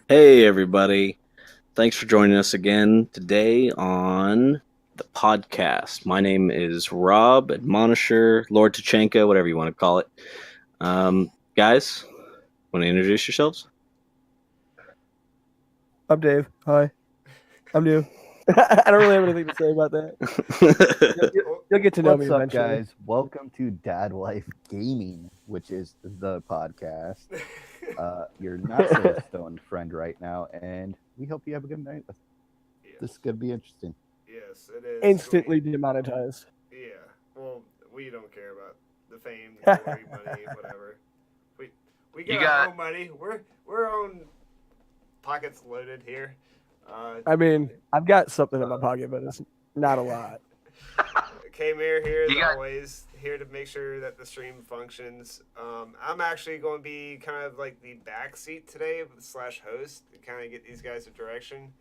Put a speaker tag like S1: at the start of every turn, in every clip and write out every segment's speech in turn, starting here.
S1: Hey, everybody. Thanks for joining us again today on the podcast. My name is Rob, Admonisher, Lord Tachenko, whatever you want to call it. Guys, want to introduce yourselves?
S2: I'm Dave. Hi. I'm new. I don't really have anything to say about that. You'll, you'll-
S3: Well,
S2: you'll get to know me
S4: What's up,
S2: eventually.
S4: guys? Welcome to Dad Life Gaming, which is the podcast. You're not so stoned friend right now, and we hope you have a good night. This is gonna be interesting.
S3: yes, it is.
S2: Instantly demonetized.
S3: Yeah. Well, we don't care about the fame, glory, money, whatever. We we
S5: You
S3: get our
S5: got
S3: own money. We're on pockets loaded here.
S2: I mean, I've got something in my pocket, but it's not a lot.
S3: K-Mir here as
S5: You got-
S3: always, here to make sure that the stream functions. I'm actually going to be kind of like the backseat today slash host to kind of get these guys a direction.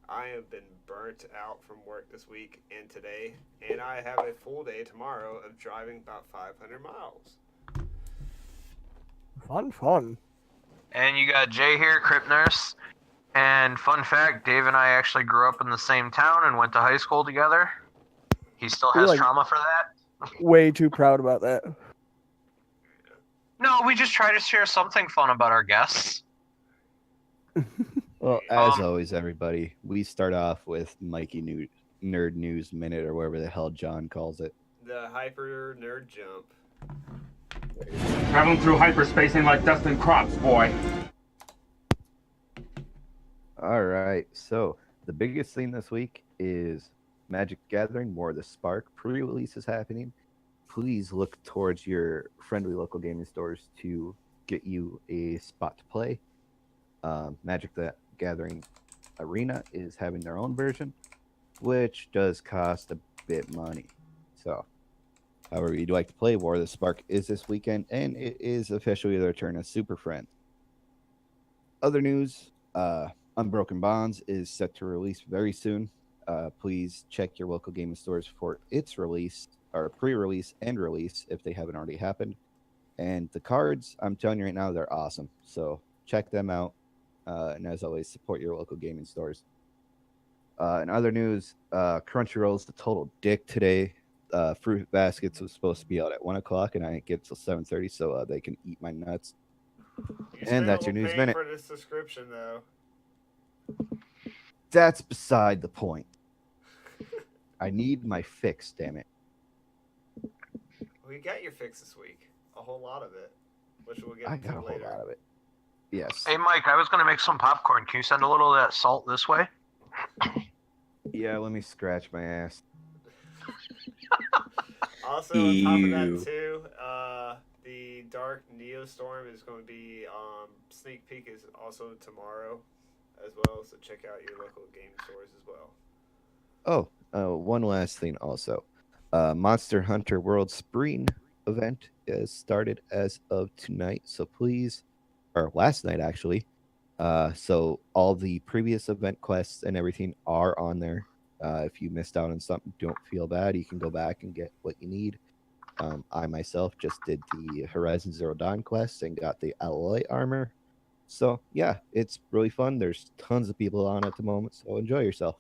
S3: I have been burnt out from work this week and today, and I have a full day tomorrow of driving about 500 miles.
S2: Fun.
S5: and you got Jay here, Crypt Nurse. And fun fact, Dave and I actually grew up in the same town and went to high school together. He still
S2: You're
S5: has
S2: like-
S5: trauma for that.
S2: Way too proud about that.
S5: No, we just try to share something fun about our guests.
S4: Well, as
S5: Um,
S4: always, everybody, we start off with Mikey Nerd News Minute, or whatever the hell John calls it.
S3: The hyper nerd jump.
S6: Traveling through hyperspace ain't like dusting crops, boy.
S4: All right, so the biggest thing this week is Magic Gathering, War of the Spark pre-release is happening. Please look towards your friendly local gaming stores to get you a spot to play. Magic the Gathering Arena is having their own version, which does cost a bit money. So, however you'd like to play, War of the Spark is this weekend, and it is officially their turn as Super Friends. Other news, Unbroken Bonds is set to release very soon. Please check your local gaming stores for its release, or pre-release and release if they haven't already happened. And the cards, I'm telling you right now, they're awesome. So check them out. And as always, support your local gaming stores. In other news, Crunchyroll's the total dick today. Fruit Baskets was supposed to be out at 1 o'clock, and I didn't get till 7:30, so they can eat my nuts.
S3: You
S4: And that's
S3: still
S4: your news
S3: pay
S4: minute.
S3: for this subscription though.
S4: That's beside the point. I need my fix, damn it.
S3: We got your fix this week. A whole lot of it, which we'll get
S4: I
S3: into
S4: got a whole
S3: later.
S4: lot of it. Yes.
S5: Hey, Mike, I was going to make some popcorn. Can you send a little of that salt this way?
S4: Yeah, let me scratch my ass.
S3: Also, on top of
S1: Ew.
S3: that too, the Dark Neostorm is going to be sneak peek is also tomorrow, as well. So check out your local game stores as well.
S4: Oh, one last thing also. Monster Hunter World Spring event is started as of tonight, so please, or last night actually. So all the previous event quests and everything are on there. If you missed out on something, don't feel bad. You can go back and get what you need. I myself just did the Horizon Zero Dawn quest and got the alloy armor. So yeah, it's really fun. There's tons of people on at the moment, so enjoy yourself.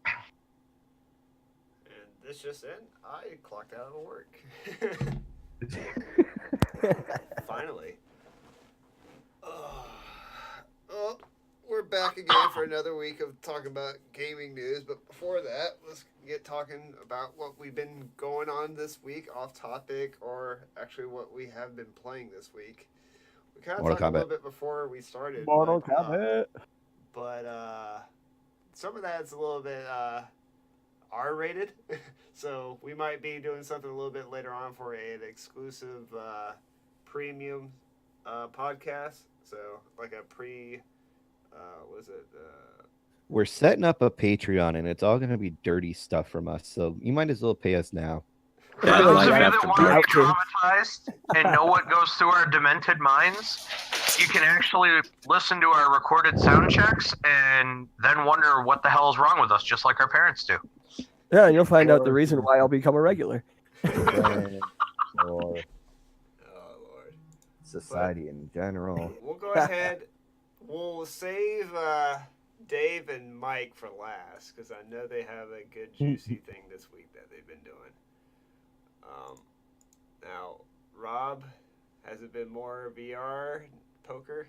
S3: And this just in, I clocked out of work. Finally. Oh, we're back again for another week of talking about gaming news. But before that, let's get talking about what we've been going on this week, off topic, or actually what we have been playing this week. We kind of
S4: Mortal
S3: talked a little
S4: Kombat.
S3: bit before we started.
S2: Mortal
S3: but,
S2: Kombat.
S3: But some of that's a little bit R-rated, so we might be doing something a little bit later on for an exclusive premium podcast. So like a was it?
S4: We're setting up a Patreon, and it's all going to be dirty stuff from us. So you might as well pay us now.
S5: For
S1: Bad
S5: those
S1: life
S5: of you
S1: after
S5: that want to
S1: dark.
S5: be traumatized and know what goes through our demented minds, you can actually listen to our recorded sound checks and then wonder what the hell is wrong with us, just like our parents do.
S2: Yeah, you'll find out the reason why I'll become a regular.
S4: And for
S3: Oh Lord.
S4: society in general.
S3: We'll go ahead We'll save Dave and Mike for last because I know they have a good juicy thing this week that they've been doing. Now, Rob, has it been more VR poker?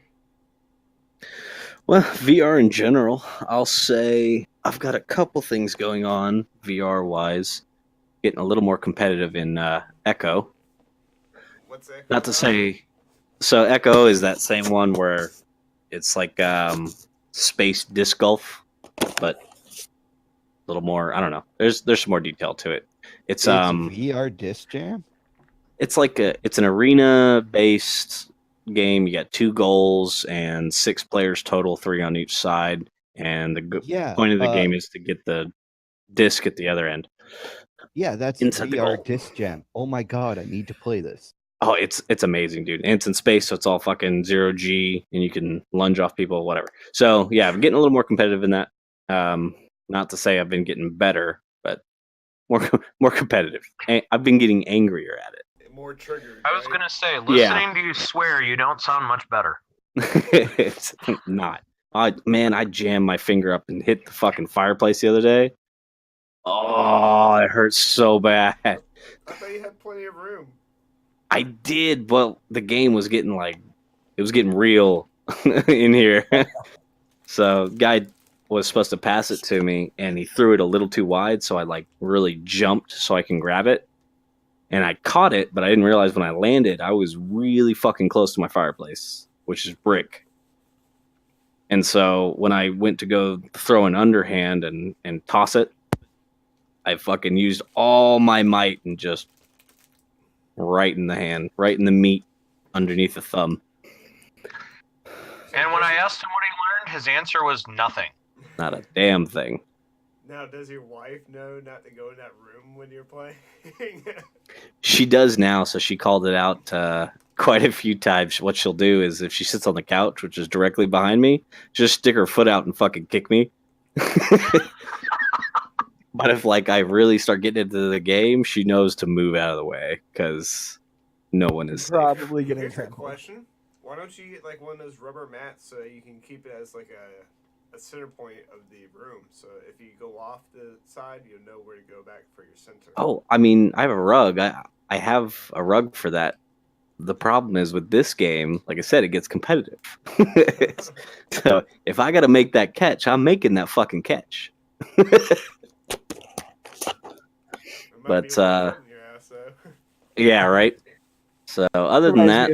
S1: Well, VR in general, I'll say I've got a couple things going on VR wise. Getting a little more competitive in Echo.
S3: What's that?
S1: Not to say, so Echo is that same one where it's like space disc golf, but a little more. I don't know. There's some more detail to it. It's
S4: VR Disc Jam.
S1: it's like it's an arena based game. You got 2 goals and 6 players total, 3 on each side, and the
S4: Yeah,
S1: point of the game is to get the disc at the other end.
S4: Yeah, that's
S1: Inside the
S4: VR
S1: goal.
S4: Disc Jam. Oh my god, I need to play this.
S1: Oh, it's amazing, dude. And it's in space, so it's all fucking 0G, and you can lunge off people, whatever. So yeah, I'm getting a little more competitive in that. Not to say I've been getting better, but more competitive. I've been getting angrier at
S3: More triggered.
S5: I was
S3: right?
S5: gonna say, listening to you swear, you don't sound much better.
S1: it. It's not. I jammed my finger up and hit the fucking fireplace the other day. Oh, it hurts so bad.
S3: I thought you had plenty of room.
S1: I did, but the game was getting real in here. So guy was supposed to pass it to me, and he threw it a little too wide, so I like really jumped so I can grab it. And I caught it, but I didn't realize when I landed, I was really fucking close to my fireplace, which is brick. And so when I went to go throw an underhand and toss it, I fucking used all my might and just right in the hand, right in the meat underneath the thumb.
S5: And when I asked him what he learned, his answer was nothing.
S1: Not a damn thing.
S3: Now, does your wife know not to go in that room when you're playing?
S1: She does now, so she called it out quite a few times. What she'll do is if she sits on the couch, which is directly behind me, just stick her foot out and fucking kick me. But if like I really start getting into the game, she knows to move out of the way because no one is safe.
S2: Probably getting
S3: Here's a
S2: trampled.
S3: question: why don't you get like one of those rubber mats so you can keep it as like a center point of the room? So if you go off the side, you'll know where to go back for your center.
S1: Oh, I mean, I have a rug. I have a rug for that. The problem is with this game, like I said, it gets competitive. So if I got to make that catch, I'm making that fucking catch.
S3: It might
S1: But
S3: be one foot in your ass, though.
S1: yeah, right. So other than that,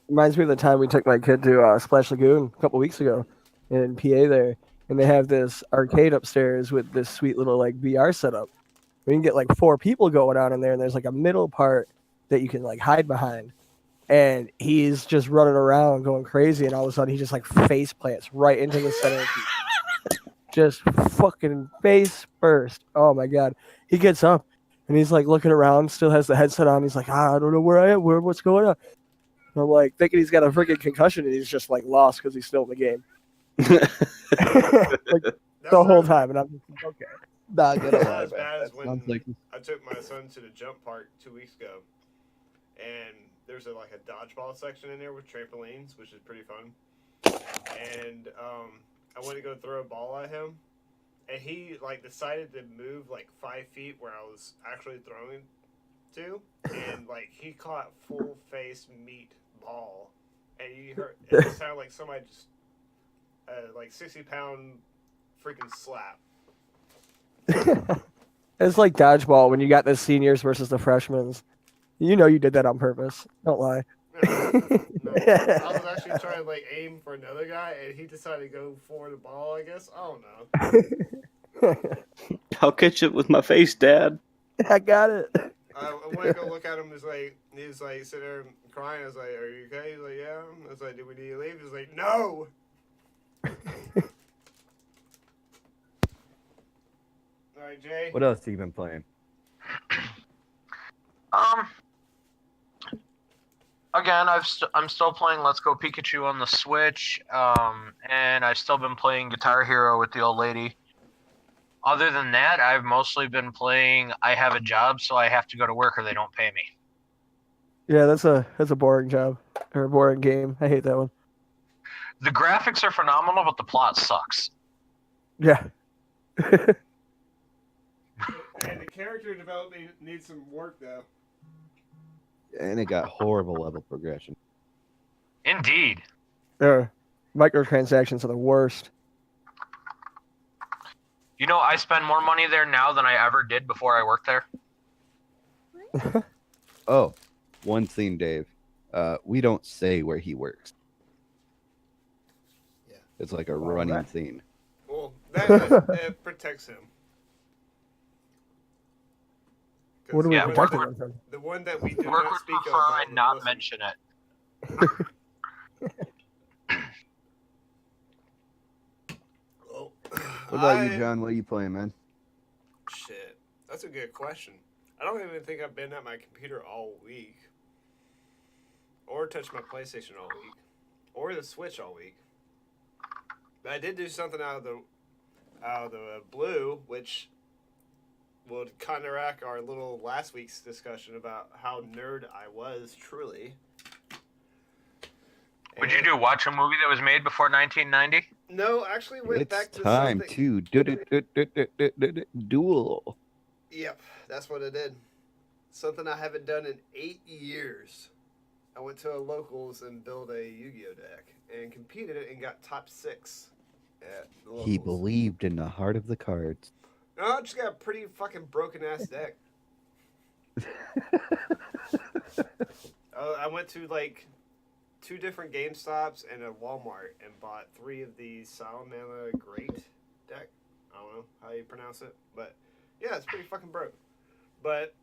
S2: Reminds me of the time we took my kid to Splash Lagoon a couple weeks ago in PA there, and they have this arcade upstairs with this sweet little like VR setup. We can get like 4 people going on in there, and there's like a middle part that you can like hide behind. And he's just running around going crazy, and all of a sudden he just like face plants right into the center. Just fucking face first. Oh my god. He gets up and he's like looking around, still has the headset on. He's like, I don't know where I am, what's going on. And I'm like thinking he's got a freaking concussion, and he's just like lost because he's still in the game. Like the whole time, and I'm just like, okay.
S4: Not gonna
S3: Not
S4: lie,
S3: as
S4: man.
S3: bad as
S4: That
S3: when
S4: sounds like
S3: I took my son to the jump park 2 weeks ago, and there's like a dodgeball section in there with trampolines, which is pretty fun. And I went to go throw a ball at him, and he like decided to move like 5 feet where I was actually throwing to, and like he caught full face meat ball, and you heard it sounded like somebody just like 60-pound freaking slap.
S2: It's like dodgeball when you got the seniors versus the freshmen. You know you did that on purpose. Don't lie.
S3: No, I was actually trying to like aim for another guy, and he decided to go for the ball. I guess I don't know.
S1: I'll catch it with my face, Dad.
S2: I got it.
S3: I went to go look at him. He was like sitting there crying. I was like, "Are you okay?" He's like, "Yeah." I was like, "Do we need to leave?" He was like, "No." All right, Jay.
S4: what else have you been playing?
S5: Again, I'm still playing Let's Go Pikachu on the Switch, and I've still been playing Guitar Hero with the old lady. Other than that, I've mostly been playing I Have a Job, so I have to go to work or they don't pay me.
S2: Yeah, that's a boring job or a boring game. I hate that one.
S5: The graphics are phenomenal, but the plot sucks.
S2: Yeah.
S3: And the character development needs some work, though.
S4: And it got horrible level progression.
S5: Indeed.
S2: Microtransactions are the worst.
S5: You know, I spend more money there now than I ever did before I worked there.
S4: Oh, one thing, Dave. We don't say where he works.
S3: Yeah.
S4: It's like a
S2: Well,
S4: running
S2: that-
S4: theme.
S3: Well, that protects him.
S2: What are we
S5: Yeah,
S2: protecting
S5: work-
S2: them from?
S3: The one that we do
S5: Work
S3: not
S5: would
S3: speak
S5: prefer
S3: of.
S5: I
S3: would
S5: not
S3: listen.
S5: mention it.
S3: Oh,
S4: What about you, John? What are you playing, man?
S3: Shit, that's a good question. I don't even think I've been at my computer all week, or touched my PlayStation all week, or the Switch all week. But I did do something out of the blue, which would counteract our little last week's discussion about how nerd I was truly.
S5: Would you do watch a movie that was made before 1990?
S3: No, actually went
S4: It's
S3: back to
S4: time
S3: something.
S4: to duel.
S3: Yep, that's what I did. Something I haven't done in 8 years. I went to a locals and built a Yu-Gi-Oh deck and competed it and got top 6 at the locals.
S4: He believed in the heart of the cards.
S3: No, I just got a pretty fucking broken ass deck. I went to like 2 different GameStops and a Walmart and bought 3 of the Salamana Great deck. I don't know how you pronounce it, but yeah, it's pretty fucking broke. But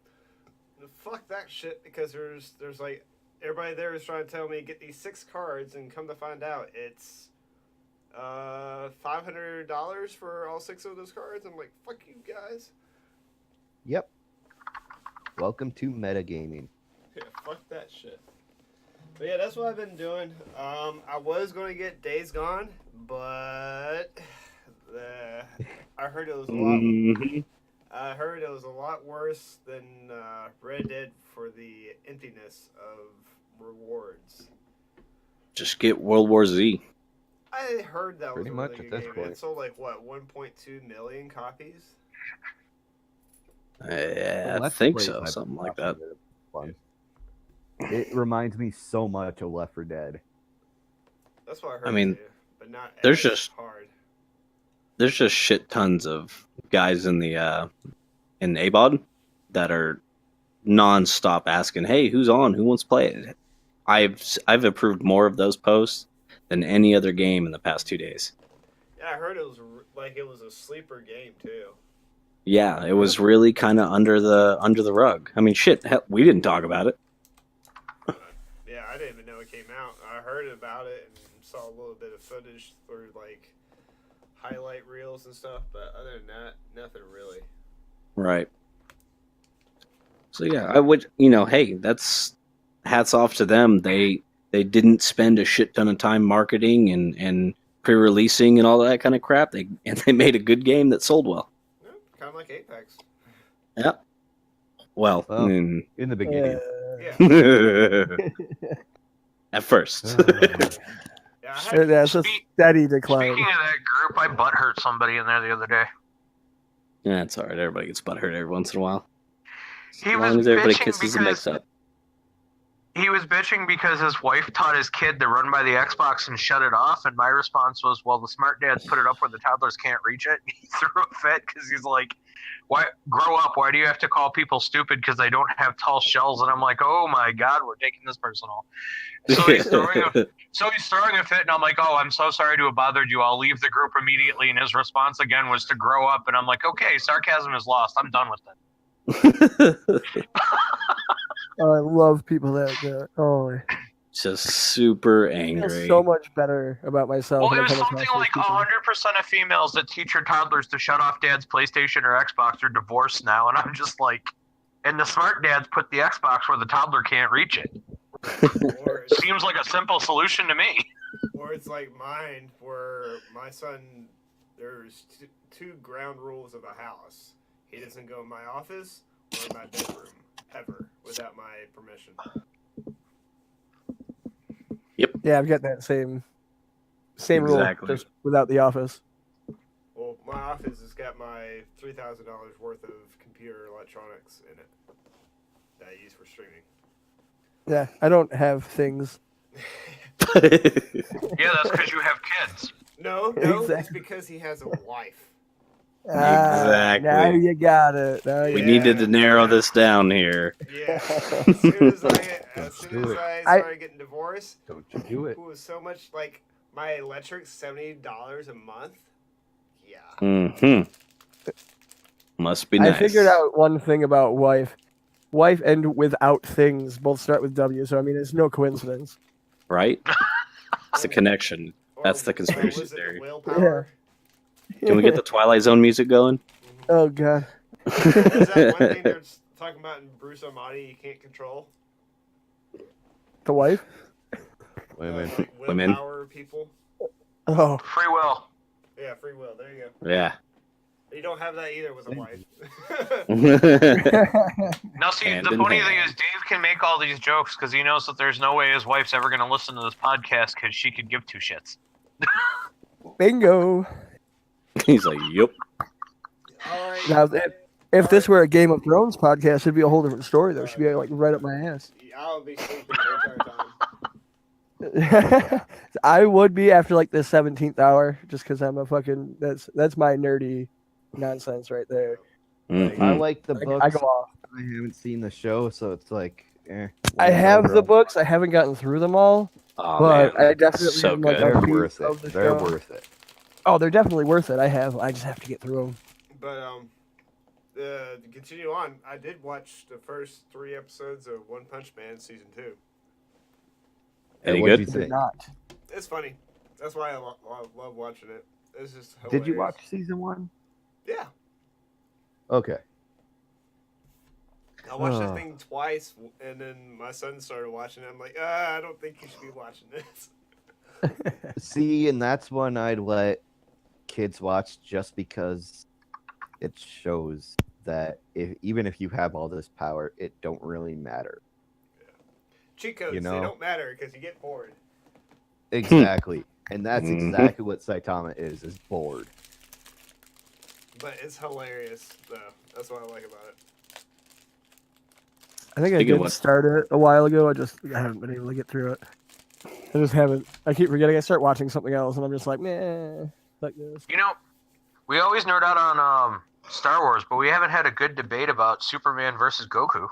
S3: fuck that shit, because there's like everybody there is trying to tell me get these 6 cards, and come to find out it's $500 for all 6 of those cards. I'm like, fuck you guys.
S4: Yep. Welcome to metagaming.
S3: Yeah, fuck that shit. But yeah, that's what I've been doing. I was going to get Days Gone, but I heard it was a lot.
S1: Mhm.
S3: I heard it was a lot worse than Red Dead for the emptiness of rewards.
S1: Just get World War Z.
S3: I heard that
S4: Pretty
S3: was a
S4: much
S3: really
S4: at
S3: good
S4: this
S3: game.
S4: point.
S3: It sold like what, 1.2 million copies?
S1: I
S4: Let's
S1: think
S4: Plays
S1: so,
S4: I've
S1: something
S4: been
S1: like that.
S4: watching are fun. It reminds me so much of Left 4 Dead.
S3: That's what I heard.
S1: I mean,
S3: too, but not
S1: there's
S3: as
S1: just-
S3: hard.
S1: There's just shit tons of guys in the ABOD that are non-stop asking, "Hey, who's on? Who wants to play it?" I've approved more of those posts than any other game in the past 2 days.
S3: Yeah, I heard it was like it was a sleeper game too.
S1: Yeah, it was really kind of under the rug. I mean, shit, hell, we didn't talk about it.
S3: Yeah, I didn't even know it came out. I heard about it and saw a little bit of footage through like highlight reels and stuff, but other than that, nothing really.
S1: Right. So yeah, I would, hey, that's hats off to them. They didn't spend a shit ton of time marketing and pre-releasing and all that kind of crap. They made a good game that sold well.
S3: Yeah, kind of like Apex.
S1: Yeah. Well,
S4: Well, In the beginning.
S3: Yeah.
S1: at first.
S3: Yeah, I had,
S2: That's a steady decline.
S5: Speaking of that group, I butt hurt somebody in there the other day.
S1: Yeah, it's alright. Everybody gets butthurt every once in a while.
S5: He
S1: As
S5: was
S1: long as everybody
S5: bitching
S1: kisses and makes
S5: because
S1: up.
S5: he was bitching because his wife taught his kid to run by the Xbox and shut it off, and my response was, well, the smart dads put it up where the toddlers can't reach it. He threw a fit because he's like, why grow up? Why do you have to call people stupid because they don't have tall shells? And I'm like, oh my god, we're taking this personal. So he's throwing a fit, and I'm like, oh, I'm so sorry to have bothered you. I'll leave the group immediately. And his response again was to grow up, and I'm like, okay, sarcasm is lost. I'm done with it.
S2: Oh, I love people that oh,
S1: Just super
S2: I feel
S1: angry.
S2: so much better about myself.
S5: Well,
S2: when I
S5: there's
S2: come across
S5: something
S2: those
S5: like
S2: people.
S5: 100% of females that teach their toddlers to shut off dad's PlayStation or Xbox are divorced now, and I'm just like, and the smart dads put the Xbox where the toddler can't reach it.
S3: or, it's,
S5: Seems like a simple solution to me.
S3: or it's like mine, where my son, there's 2 ground rules of a house. He doesn't go in my office or in my bedroom ever without my permission.
S2: Yeah, I've got that same Same
S1: Exactly.
S2: rule, just without the office.
S3: Well, my office has got my $3,000 worth of computer electronics in it that I use for streaming.
S2: Yeah, I don't have things.
S5: Yeah, that's because you have kids.
S3: No, it's
S2: Exactly.
S3: because he has a wife.
S2: Now
S1: Exactly.
S2: you got it.
S1: We needed to narrow this down here.
S3: Yeah. As soon as
S4: Do it.
S3: I
S2: I-
S3: started getting divorced,
S4: Don't you do it.
S3: it was so much like my electric's $70 a month. Yeah.
S1: Mm-hmm. Must be nice.
S2: I figured out one thing about wife. Wife and without things both start with W, so I mean it's no coincidence.
S1: Right? It's the connection.
S3: Or,
S1: That's the conspiracy
S3: was it
S1: theory.
S3: willpower?
S1: Can we get the Twilight Zone music going?
S2: Oh god.
S3: Is that one thing they're talking about in Bruce Almighty you can't control?
S2: The wife?
S4: Women.
S3: Like
S1: Women.
S3: willpower people?
S2: Oh.
S5: Free will.
S3: Yeah, free will. There you go.
S1: Yeah.
S3: You don't have that either with a wife.
S5: Now, see,
S1: Hand
S5: the
S1: in
S5: funny thing
S1: hand.
S5: is Dave can make all these jokes because he knows that there's no way his wife's ever going to listen to this podcast because she could give two shits.
S2: Bingo.
S1: He's like, yup.
S3: All right.
S2: Now if this were a Game of Thrones podcast, it'd be a whole different story though. She'd be like right up my ass.
S3: I'll be sleeping the entire time.
S2: I would be after like the 17th hour, just because I'm a fucking that's my nerdy nonsense right there.
S1: Mhm.
S4: I like the books.
S2: I go off.
S4: I haven't seen the show, so it's like,
S2: I have the books. I haven't gotten through them all,
S1: Oh,
S2: but
S1: man.
S2: I definitely
S1: So
S2: am like
S1: good.
S2: a
S4: They're
S2: piece
S4: worth
S2: of the
S4: it. They're
S2: show.
S4: worth it.
S2: Oh, they're definitely worth it. I just have to get through them.
S3: But to continue on, I did watch the first 3 episodes of One Punch Man season 2.
S1: Any
S4: What'd
S1: good?
S4: you
S2: They're
S4: think?
S2: not.
S3: It's funny. That's why I love watching it. It's just hilarious.
S4: Did you watch season 1?
S3: Yeah.
S4: Okay.
S3: I watched that
S4: Oh.
S3: thing twice, and then my son started watching it. I'm like, I don't think you should be watching this.
S4: See, and that's one I'd let kids watch just because it shows that even if you have all this power, it don't really matter.
S3: Cheat codes,
S4: You
S3: they
S4: know.
S3: don't matter because you get bored.
S4: Exactly. And that's
S1: Mhm.
S4: exactly what Saitama is bored.
S3: But it's hilarious, though. That's what I like about it.
S2: I think I
S1: Speaking of
S2: did
S1: what-
S2: start it a while ago. I haven't been able to get through it. I just haven't. I keep forgetting. I start watching something else, and I'm just like, nah, like this.
S5: You know, we always nerd out on Star Wars, but we haven't had a good debate about Superman versus Goku.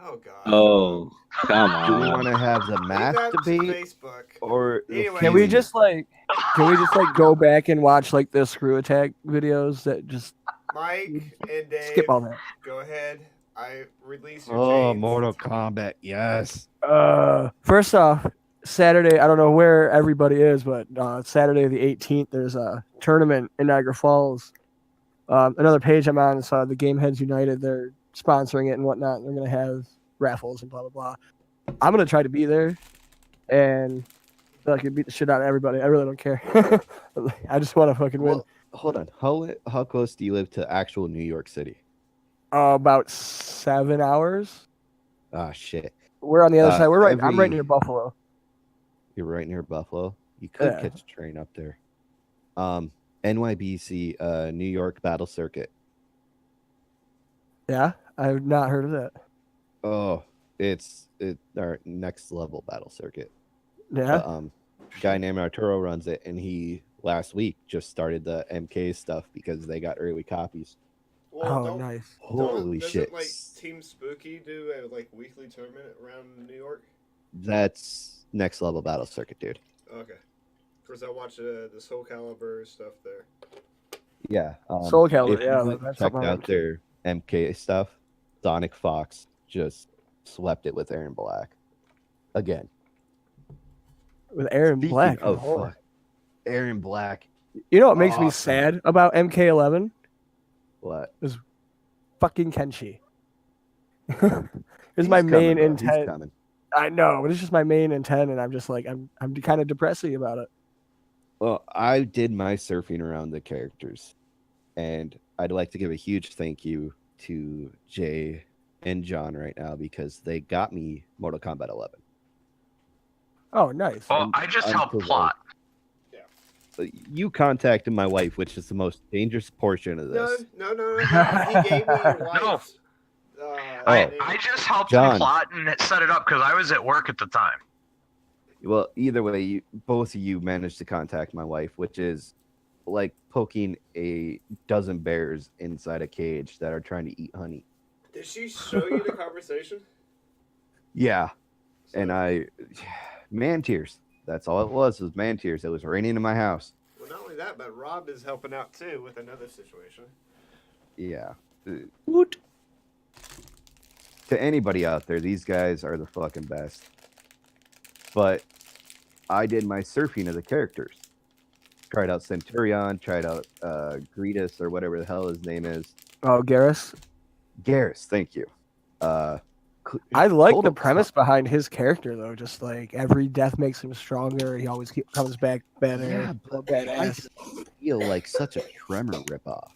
S3: Oh, God.
S1: Oh, come
S4: Do we
S1: on.
S4: want to have the
S3: Leave
S4: math
S3: that to
S4: debate
S3: Facebook.
S4: or the
S3: Anyway.
S2: Can we
S4: feud?
S2: just like go back and watch like the Screw Attack videos that just
S3: Mike and Dave,
S2: skip all that?
S3: go ahead. I release your
S4: Oh,
S3: chains.
S4: Mortal Kombat, yes.
S2: First off, Saturday. I don't know where everybody is, but Saturday the 18th, there's a tournament in Niagara Falls. Another page I'm on is the Game Heads United. They're sponsoring it and whatnot. They're gonna have raffles and blah blah blah. I'm gonna try to be there, and fucking beat the shit out of everybody. I really don't care. I just want to fucking win.
S4: Well, hold on. How close do you live to actual New York City?
S2: About 7 hours.
S4: Ah, shit.
S2: We're on the other side. I'm right
S4: every-
S2: near Buffalo.
S4: You're right near Buffalo. You could
S2: Yeah.
S4: catch a train up there. NYBC, New York Battle Circuit.
S2: Yeah, I've not heard of that.
S4: Oh, it's our next level battle circuit.
S2: Yeah.
S4: But, guy named Arturo runs it, and he last week just started the MK stuff because they got early copies.
S3: Well,
S2: Oh, nice.
S4: Holy
S3: doesn't,
S4: shit!
S3: like Team Spooky do a weekly tournament around New York?
S4: That's next level battle circuit, dude.
S3: Okay. Of course, I watch the Soul Calibur stuff there.
S4: Yeah.
S2: Soul Calibur,
S4: if you
S2: yeah,
S4: haven't
S2: that's
S4: checked
S2: something I
S4: out
S2: would-
S4: their MK stuff. Sonic Fox just swept it with Aaron Black again.
S2: With Aaron
S4: Speaking
S2: Black.
S4: of
S2: Oh.
S4: fuck, Aaron Black.
S2: You know what makes me
S4: Awesome.
S2: sad about MK11?
S4: What?
S2: Fucking Kenshi. It's
S4: He's
S2: my
S4: coming,
S2: main
S4: bro. He's
S2: intent.
S4: coming.
S2: I know, but it's just my main intent, and I'm just like I'm kind of depressing about it.
S4: Well, I did my surfing around the characters, and I'd like to give a huge thank you to Jay and John right now because they got me Mortal Kombat 11.
S2: Oh, nice.
S5: Well, I just helped
S4: unprovoked.
S5: plot.
S4: You contacted my wife, which is the most dangerous portion of
S3: No,
S4: this.
S3: no, no, no. He gave me your wife's.
S4: Oh.
S3: name.
S5: I just helped
S4: John.
S5: him plot and set it up because I was at work at the time.
S4: Well, either way, both of you managed to contact my wife, which is like poking a dozen bears inside a cage that are trying to eat honey.
S3: Did she show you the conversation?
S4: Yeah,
S3: So-
S4: and man tears. That's all it was man tears. It was raining in my house.
S3: Well, not only that, but Rob is helping out too with another situation.
S4: Yeah.
S1: Woot.
S4: To anybody out there, these guys are the fucking best. But I did my surfing of the characters. Tried out Centurion, tried out Gretus or whatever the hell his name is.
S2: Oh, Garrus.
S4: Garrus, thank you.
S2: I like
S4: Total
S2: the premise behind his character though. Just like every death makes him stronger. He always comes back better.
S4: Yeah,
S2: more
S4: but I
S2: badass.
S4: feel like such a Tremor ripoff.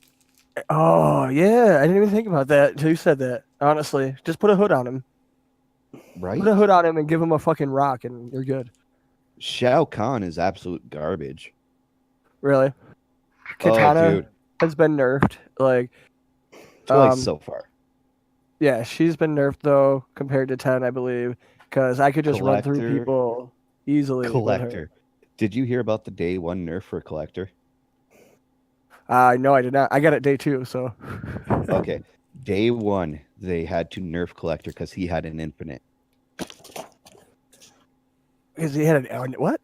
S2: Oh yeah, I didn't even think about that until you said that. Honestly, just put a hood on him.
S4: Right?
S2: Put a hood on him and give him a fucking rock, and you're good.
S4: Shao Kahn is absolute garbage.
S2: Really.
S4: Oh,
S2: Katana
S4: dude.
S2: has been nerfed. Like,
S4: Twice so far.
S2: yeah, she's been nerfed though compared to 10, I believe, because I could just run through
S4: Collector.
S2: people easily. with her.
S4: Collector. Did you hear about the day one nerf for Collector?
S2: No, I did not. I got it day 2, so.
S4: Okay. Day one, they had to nerf Collector because he had an infinite.
S2: Because he had an what?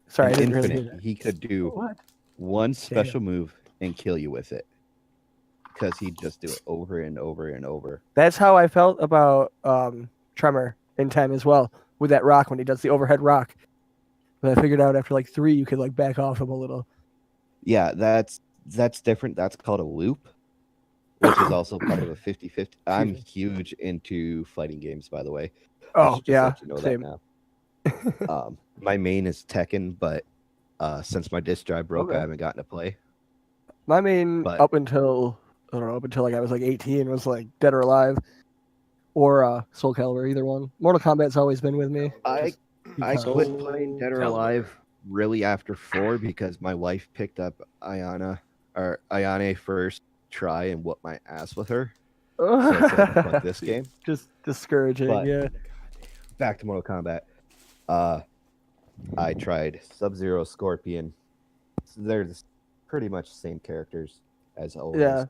S2: Sorry, I
S4: An
S2: didn't really hear
S4: infinite.
S2: that.
S4: He could do
S2: What?
S4: one special move and kill you with it. Because he'd just do it over and over and over.
S2: That's how I felt about Tremor in 10 as well, with that rock when he does the overhead rock. But I figured out after like 3, you could like back off him a little.
S4: Yeah, that's different. That's called a loop, which is also part of a 50-50. I'm huge into fighting games, by the way. I
S2: Oh,
S4: should just
S2: yeah,
S4: let you know
S2: same.
S4: that now. My main is Tekken, but since my disc drive broke,
S2: Okay.
S4: I haven't gotten to play.
S2: My main
S4: But-
S2: up until like I was like 18 was like Dead or Alive or Soul Calibur, either one. Mortal Kombat's always been with me.
S4: I
S2: because-
S4: quit playing Dead or
S1: Calibur.
S4: Alive really after 4 because my wife picked up Ayane first try and whooped my ass with her. So I said, fuck this game.
S2: Just discouraging,
S4: But-
S2: yeah.
S4: Back to Mortal Kombat. I tried Sub-Zero, Scorpion. They're pretty much the same characters as always.
S2: Yeah.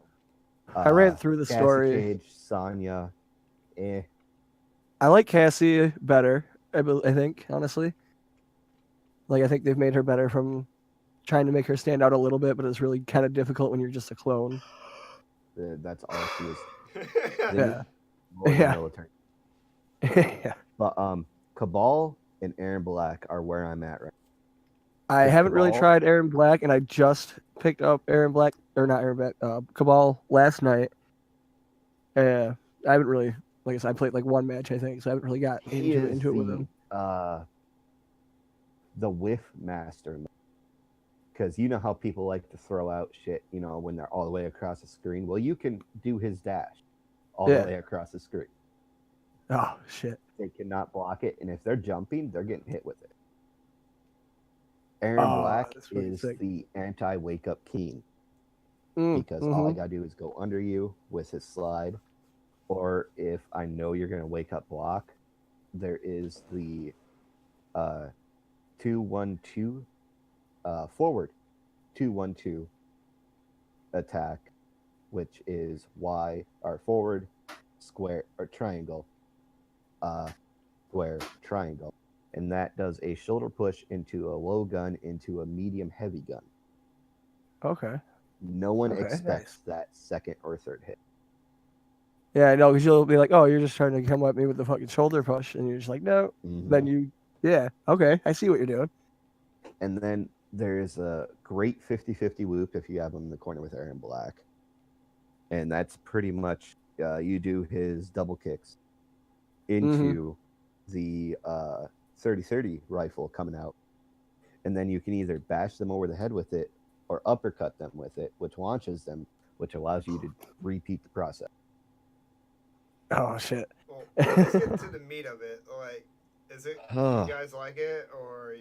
S2: I ran through the
S4: Cassie
S2: story.
S4: Cage, Sonya.
S2: I like Cassie better, I think, honestly. Like, I think they've made her better from trying to make her stand out a little bit, but it's really kind of difficult when you're just a clone.
S4: That's all she is.
S2: Yeah.
S4: More than
S2: Yeah.
S4: military.
S2: Yeah.
S4: But Cabal and Aaron Black are where I'm at right
S2: I
S4: With
S2: haven't really
S4: Cabal?
S2: tried Aaron Black, and I just picked up Aaron Black, or not Aaron Black, Cabal last night. I haven't really, like I said, I played like one match, I think, so I haven't really got
S4: He is
S2: into it with him.
S4: The whiff master, because you know how people like to throw out shit, when they're all the way across the screen. Well, you can do his dash all
S2: Yeah.
S4: the way across the screen.
S2: Oh, shit.
S4: They cannot block it, and if they're jumping, they're getting hit with it. Aaron
S2: Oh,
S4: Black
S2: that's really
S4: is
S2: sick.
S4: the anti-wake up king
S2: Mm,
S4: because all I
S2: mhm.
S4: gotta do is go under you with his slide, or if I know you're gonna wake up block, there is the 2-1-2 forward 2-1-2 attack, which is Y or forward square or triangle, square triangle, and that does a shoulder push into a low gun into a medium heavy gun.
S2: Okay.
S4: No one
S2: Okay,
S4: expects that second or third hit.
S2: Yeah, I know, because you'll be like, oh, you're just trying to come at me with the fucking shoulder push, and you're just like, no. Then you, yeah, okay, I see what you're doing.
S4: And then there's a great 50-50 loop if you have him in the corner with Aaron Black. And that's pretty much you do his double kicks into the 30-30 rifle coming out. And then you can either bash them over the head with it or uppercut them with it, which launches them, which allows you to repeat the process.
S2: Oh, shit.
S3: Well, let's get to the meat of it. Like, is it? You guys like it, or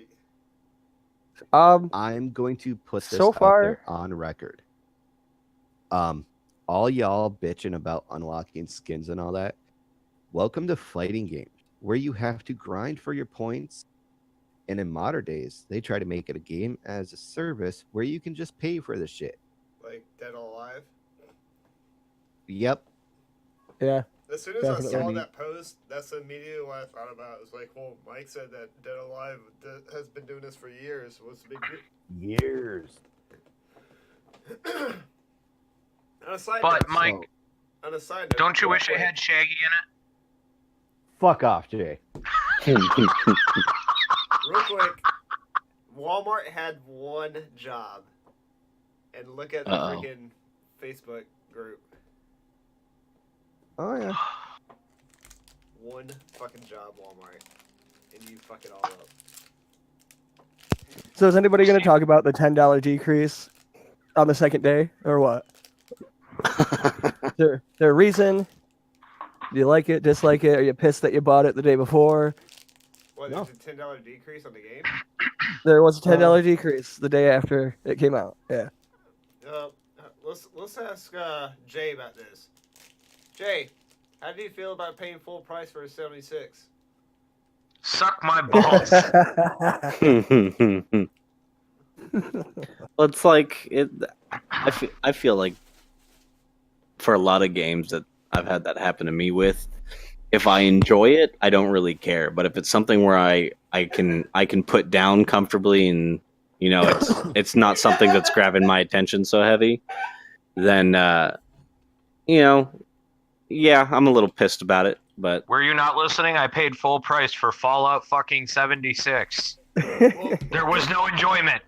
S4: I'm going to put this
S2: So
S4: out
S2: far-
S4: there on record. All y'all bitching about unlocking skins and all that. Welcome to fighting games where you have to grind for your points. And in modern days, they try to make it a game as a service where you can just pay for the shit.
S3: Like Dead or Alive.
S4: Yep.
S2: Yeah.
S3: As soon as
S2: Definitely.
S3: I saw that post, that's immediately what I thought about. It was like, well, Mike said that Dead or Alive has been doing this for years. What's the big deal?
S4: Years.
S3: On a side
S5: But
S3: note,
S5: Mike,
S3: on a side note,
S5: don't you
S3: real
S5: wish it
S3: quick,
S5: had Shaggy in it?
S4: Fuck off, Jay.
S3: real quick, Walmart had one job, and look at the
S1: Uh-oh.
S3: freaking Facebook group.
S4: Oh yeah.
S3: One fucking job, Walmart, and you fuck it all up.
S2: So is anybody going to talk about the $10 decrease on the second day, or what? Is there a reason? Do you like it, dislike it? Are you pissed that you bought it the day before?
S3: What,
S4: No.
S3: there's a $10 decrease on the game?
S2: There was a $10 decrease the day after it came out. Yeah.
S3: Let's ask Jay about this. Jay, how do you feel about paying full price for a 76?
S5: Suck my balls.
S1: Well, it's like it. I feel like for a lot of games that I've had that happen to me with, if I enjoy it, I don't really care. But if it's something where I can put down comfortably and it's not something that's grabbing my attention so heavy, then yeah, I'm a little pissed about it. But
S5: Were you not listening? I paid full price for Fallout fucking 76.
S3: Well,
S5: There was no enjoyment.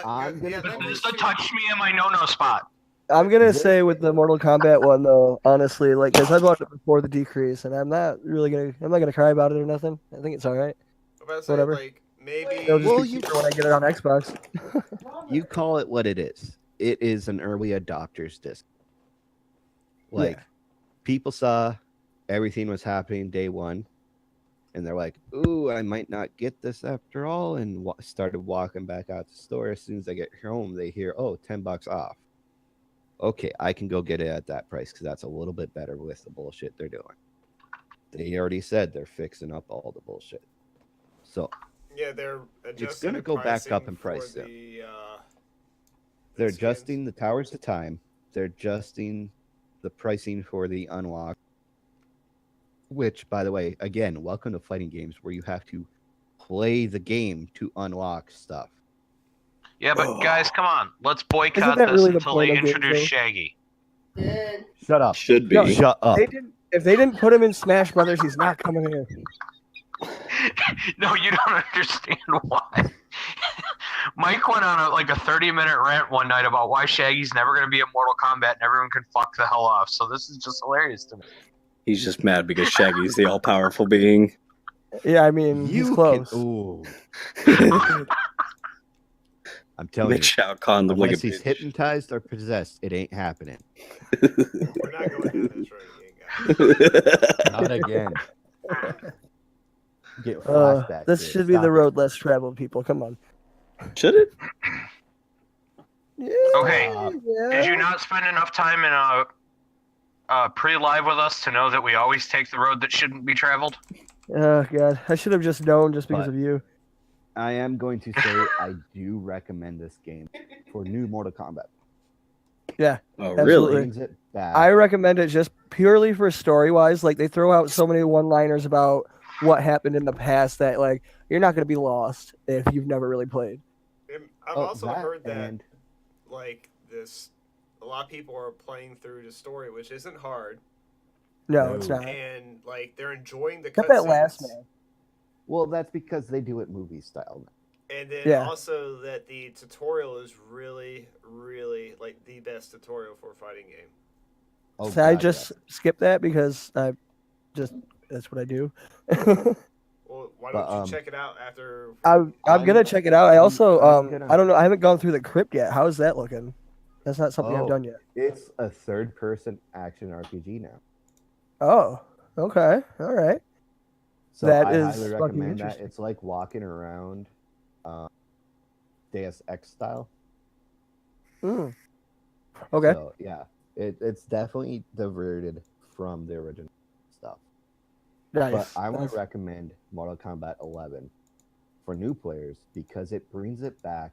S4: I'm gonna-
S3: that
S5: This
S3: is true.
S5: touched me in my no-no spot.
S2: I'm gonna say with the Mortal Kombat one though, honestly, like because I bought it before the decrease, and I'm not gonna cry about it or nothing. I think it's all right.
S3: I'm about to say,
S2: Whatever.
S3: like, maybe.
S2: It'll just
S4: Well,
S2: be
S4: you-
S2: cheaper when I get it on Xbox.
S4: You call it what it is. It is an early adopter's disc. Like,
S2: Yeah.
S4: people saw everything was happening day one, and they're like, "Ooh, I might not get this after all," and started walking back out the store. As soon as they get home, they hear, "Oh, $10 off." Okay, I can go get it at that price because that's a little bit better with the bullshit they're doing. They already said they're fixing up all the bullshit. So
S3: Yeah, they're adjusting
S4: It's gonna
S3: the
S4: go back up
S3: pricing
S4: in price
S3: for
S4: soon.
S3: the,
S4: they're
S3: skins.
S4: adjusting the towers to time. They're adjusting the pricing for the unlock. Which, by the way, again, welcome to fighting games where you have to play the game to unlock stuff.
S5: Yeah, but guys, come on. Let's
S2: Isn't
S5: boycott
S2: that
S5: this
S2: really the
S5: until
S2: point
S5: they
S2: of games,
S5: introduce
S2: though?
S5: Shaggy.
S4: Shut up.
S1: should be.
S2: No,
S4: Shut up.
S2: If they didn't put him in Smash Brothers, he's not coming here.
S5: No, you don't understand why. Mike went on like a 30-minute rant one night about why Shaggy's never going to be in Mortal Kombat and everyone can fuck the hell off. So this is just hilarious to me.
S1: He's just mad because Shaggy's the all-powerful being.
S2: Yeah, I mean, he's
S4: You
S2: close.
S4: can. Ooh. I'm telling
S1: Make
S4: you.
S1: Shao Kahn look like a
S4: Unless he's
S1: bitch.
S4: hypnotized or possessed, it ain't happening.
S3: We're not going down this road again, guys.
S4: Not again. Get flashbacks.
S2: This
S4: here.
S2: should be the
S4: Stop
S2: road less traveled, people. Come on.
S1: Should it?
S2: Yeah,
S5: Okay.
S2: yeah.
S5: Did you not spend enough time in pre-live with us to know that we always take the road that shouldn't be traveled?
S2: Oh god, I should have just known just because
S4: But-
S2: of you.
S4: I am going to say I do recommend this game for new Mortal Kombat.
S2: Yeah,
S1: Oh,
S2: Absolutely.
S1: really?
S4: Brings it back.
S2: I recommend it just purely for story wise. Like they throw out so many one-liners about what happened in the past that like you're not going to be lost if you've never really played.
S3: And I've
S4: Oh,
S3: also heard that,
S4: and
S3: like, a lot of people are playing through the story, which isn't hard,
S2: No,
S4: No.
S2: it's not.
S3: and, like, they're enjoying the
S2: Got that last
S3: cutscenes.
S2: man.
S4: well, that's because they do it movie style.
S3: And then
S2: Yeah.
S3: also that the tutorial is really, really, like, the best tutorial for a fighting game.
S4: Oh,
S2: So I
S4: God,
S2: just skipped that because that's what I do.
S3: Well, why
S4: But,
S3: don't you check it out after?
S2: I'm
S4: I'm-
S2: gonna check it out. I also
S4: I'm gonna-
S2: I don't know. I haven't gone through the crypt yet. How's that looking? That's not something I've
S4: Oh.
S2: done yet.
S4: It's a third-person action RPG now.
S2: Oh, okay, all right.
S4: So
S2: That
S4: I
S2: is
S4: highly
S2: fucking
S4: recommend that.
S2: interesting.
S4: It's like walking around Deus Ex style.
S2: Mm. Okay.
S4: So yeah, it's definitely diverted from the original stuff.
S2: Nice.
S4: But I would
S2: Nice.
S4: recommend Mortal Kombat 11 for new players because it brings it back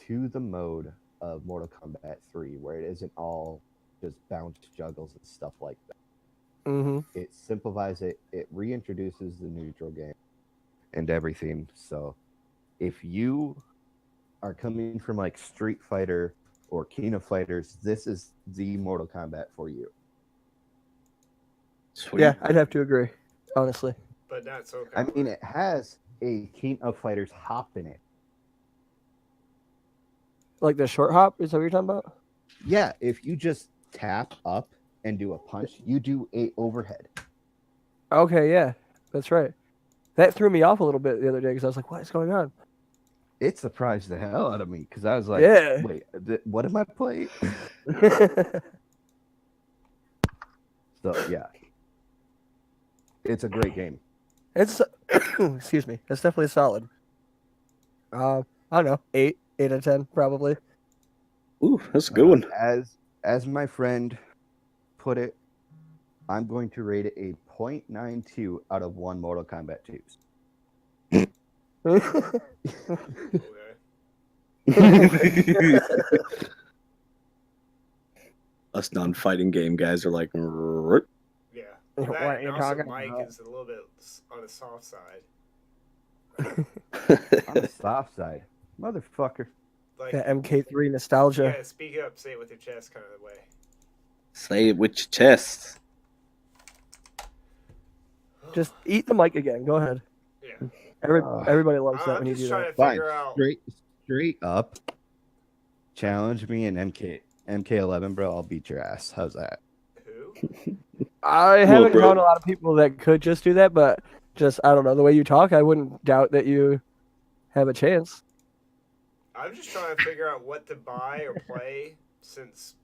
S4: to the mode of Mortal Kombat 3, where it isn't all just bounce juggles and stuff like that.
S2: Mm-hmm.
S4: It simplifies it. It reintroduces the neutral game and everything. So if you are coming from like Street Fighter or King of Fighters, this is the Mortal Kombat for you.
S1: Sweet.
S2: Yeah, I'd have to agree, honestly.
S3: But not so.
S4: I mean, it has a King of Fighters hop in it.
S2: Like the short hop, is that what you're talking about?
S4: Yeah, if you just tap up and do a punch, you do a overhead.
S2: Okay, yeah, that's right. That threw me off a little bit the other day because I was like, what is going on?
S4: It surprised the hell out of me because I was like,
S2: Yeah.
S4: wait, what am I playing? So, yeah. It's a great game.
S2: It's excuse me. It's definitely solid. I don't know, 8 out of 10 probably.
S1: Ooh, that's a good one.
S4: As my friend put it, I'm going to rate it a 0.92 out of 1 Mortal Kombat 2s.
S3: Okay.
S1: Us non-fighting game guys are like, "Rrrt."
S3: Yeah.
S2: What
S3: That,
S2: are
S3: and
S2: you
S3: also
S2: talking
S3: Mike
S2: about?
S3: is a little bit on the soft side.
S4: On the soft side. Motherfucker.
S3: Like,
S2: That MK3 nostalgia.
S3: yeah, speak up, say it with your chest kind of way.
S1: Say it with your chest.
S2: Just eat the mic again. Go ahead.
S3: Yeah.
S2: Everybody loves that
S3: I'm
S2: when you
S3: just
S2: do
S3: trying
S2: that.
S3: to
S4: Fine.
S3: figure out.
S4: Straight up. Challenge me in MK11, bro. I'll beat your ass. How's that?
S3: Who?
S2: I haven't
S1: bro.
S2: found a lot of people that could just do that, but just, I don't know, the way you talk, I wouldn't doubt that you have a chance.
S3: I'm just trying to figure out what to buy or play since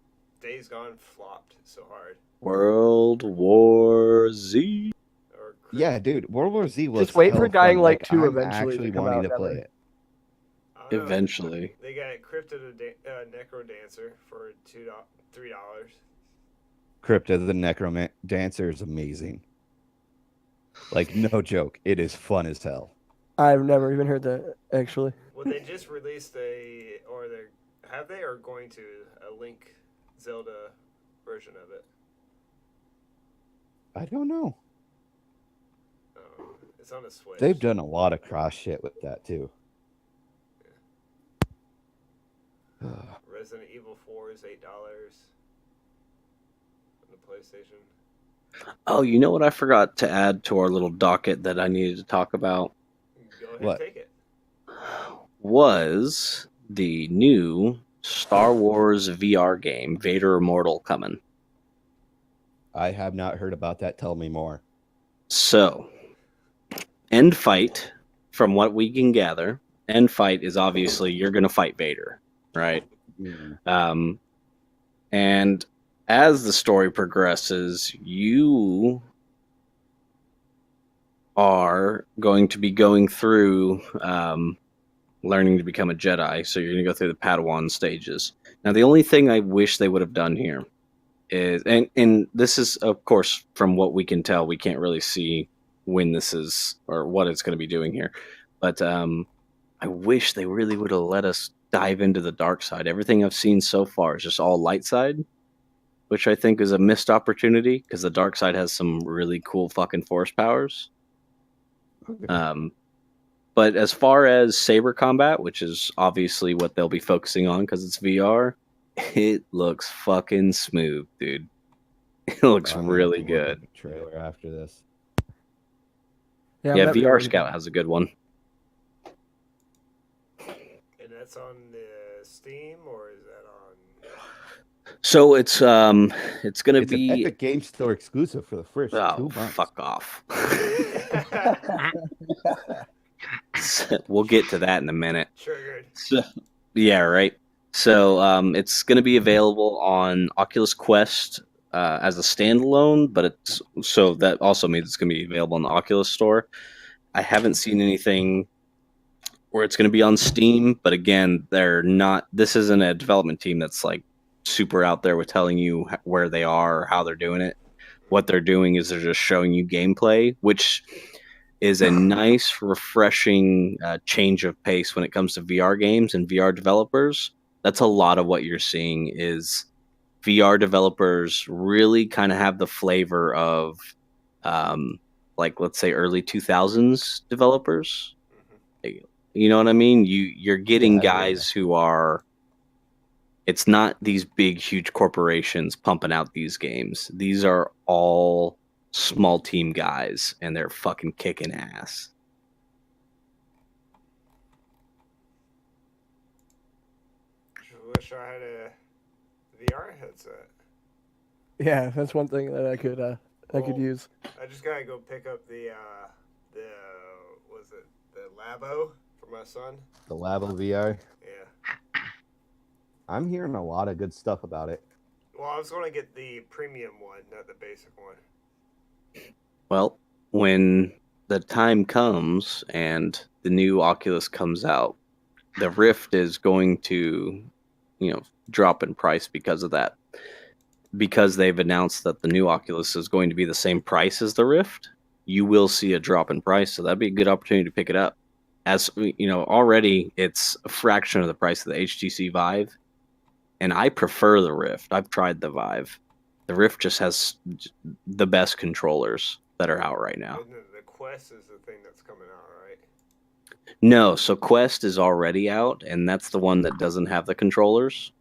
S3: Days Gone flopped so hard.
S1: World War Z.
S3: Or
S4: Yeah, dude. World War Z was
S2: Just wait for
S4: hella
S2: Dying
S4: fun.
S2: Light 2
S4: I'm
S2: eventually
S4: actually
S2: to come
S4: wanting
S2: out,
S4: to play
S2: Evan.
S4: it.
S3: I don't know.
S1: Eventually.
S3: They got Crypto the Necro Dancer for $3.
S4: Crypto the Necromancer Dancer is amazing. Like, no joke. It is fun as hell.
S2: I've never even heard that, actually.
S3: Well, they just released have they or going to a Link Zelda version of it?
S4: I don't know.
S3: It's on the Switch.
S4: They've done a lot of cross shit with that, too.
S3: Resident Evil 4 is $8 on the PlayStation.
S1: Oh, you know what I forgot to add to our little docket that I needed to talk about?
S3: Go ahead
S4: What?
S3: and take it.
S1: Was the new Star Wars VR game, Vader Immortal, coming.
S4: I have not heard about that. Tell me more.
S1: So, End Fight, from what we can gather, End Fight is obviously you're going to fight Vader, right? And as the story progresses, you are going to be going through learning to become a Jedi. So you're going to go through the Padawan stages. Now, the only thing I wish they would have done here is, and this is, of course, from what we can tell, we can't really see when this is or what it's going to be doing here. But I wish they really would have let us dive into the dark side. Everything I've seen so far is just all light side, which I think is a missed opportunity because the dark side has some really cool fucking force powers.
S4: Okay.
S1: But as far as saber combat, which is obviously what they'll be focusing on because it's VR, it looks fucking smooth, dude. It looks
S4: I'm gonna
S1: really
S4: have to look
S1: good.
S4: at the trailer after this.
S2: I'm
S1: Yeah,
S2: not
S1: VR
S2: really-
S1: Scout has a good one.
S3: And that's on the Steam, or is that on?
S1: So it's gonna
S4: It's an
S1: be
S4: Epic Game Store exclusive for the first 2
S1: oh
S4: months.
S1: fuck off. We'll get to that in a minute.
S3: Triggered.
S1: So, yeah, right. So it's going to be available on Oculus Quest as a standalone, but that also means it's going to be available in the Oculus Store. I haven't seen anything where it's going to be on Steam. But again, they're not. This isn't a development team that's like super out there with telling you where they are or how they're doing it. What they're doing is they're just showing you gameplay, which is a nice, refreshing change of pace when it comes to VR games and VR developers. That's a lot of what you're seeing is VR developers really kind of have the flavor of, like, let's say early 2000s developers. You know what I mean? You're getting
S4: Yeah, I hear
S1: guys who are. It's not these big, huge corporations pumping out these games. These are all small team guys, and they're fucking kicking ass.
S3: I wish I had a VR headset.
S2: Yeah, that's one thing that I could
S3: Well,
S2: use.
S3: I just gotta go pick up the was it the Labo for my son?
S4: The Labo VR.
S3: Yeah.
S4: I'm hearing a lot of good stuff about it.
S3: Well, I was gonna get the premium one, not the basic one.
S1: Well, when the time comes and the new Oculus comes out, the Rift is going to, drop in price because of that. Because they've announced that the new Oculus is going to be the same price as the Rift, you will see a drop in price. So that'd be a good opportunity to pick it up. As already it's a fraction of the price of the HTC Vive, and I prefer the Rift. I've tried the Vive. The Rift just has the best controllers that are out right now.
S3: And the Quest is the thing that's coming out, right?
S1: No, so Quest is already out, and that's the one that doesn't have the controllers.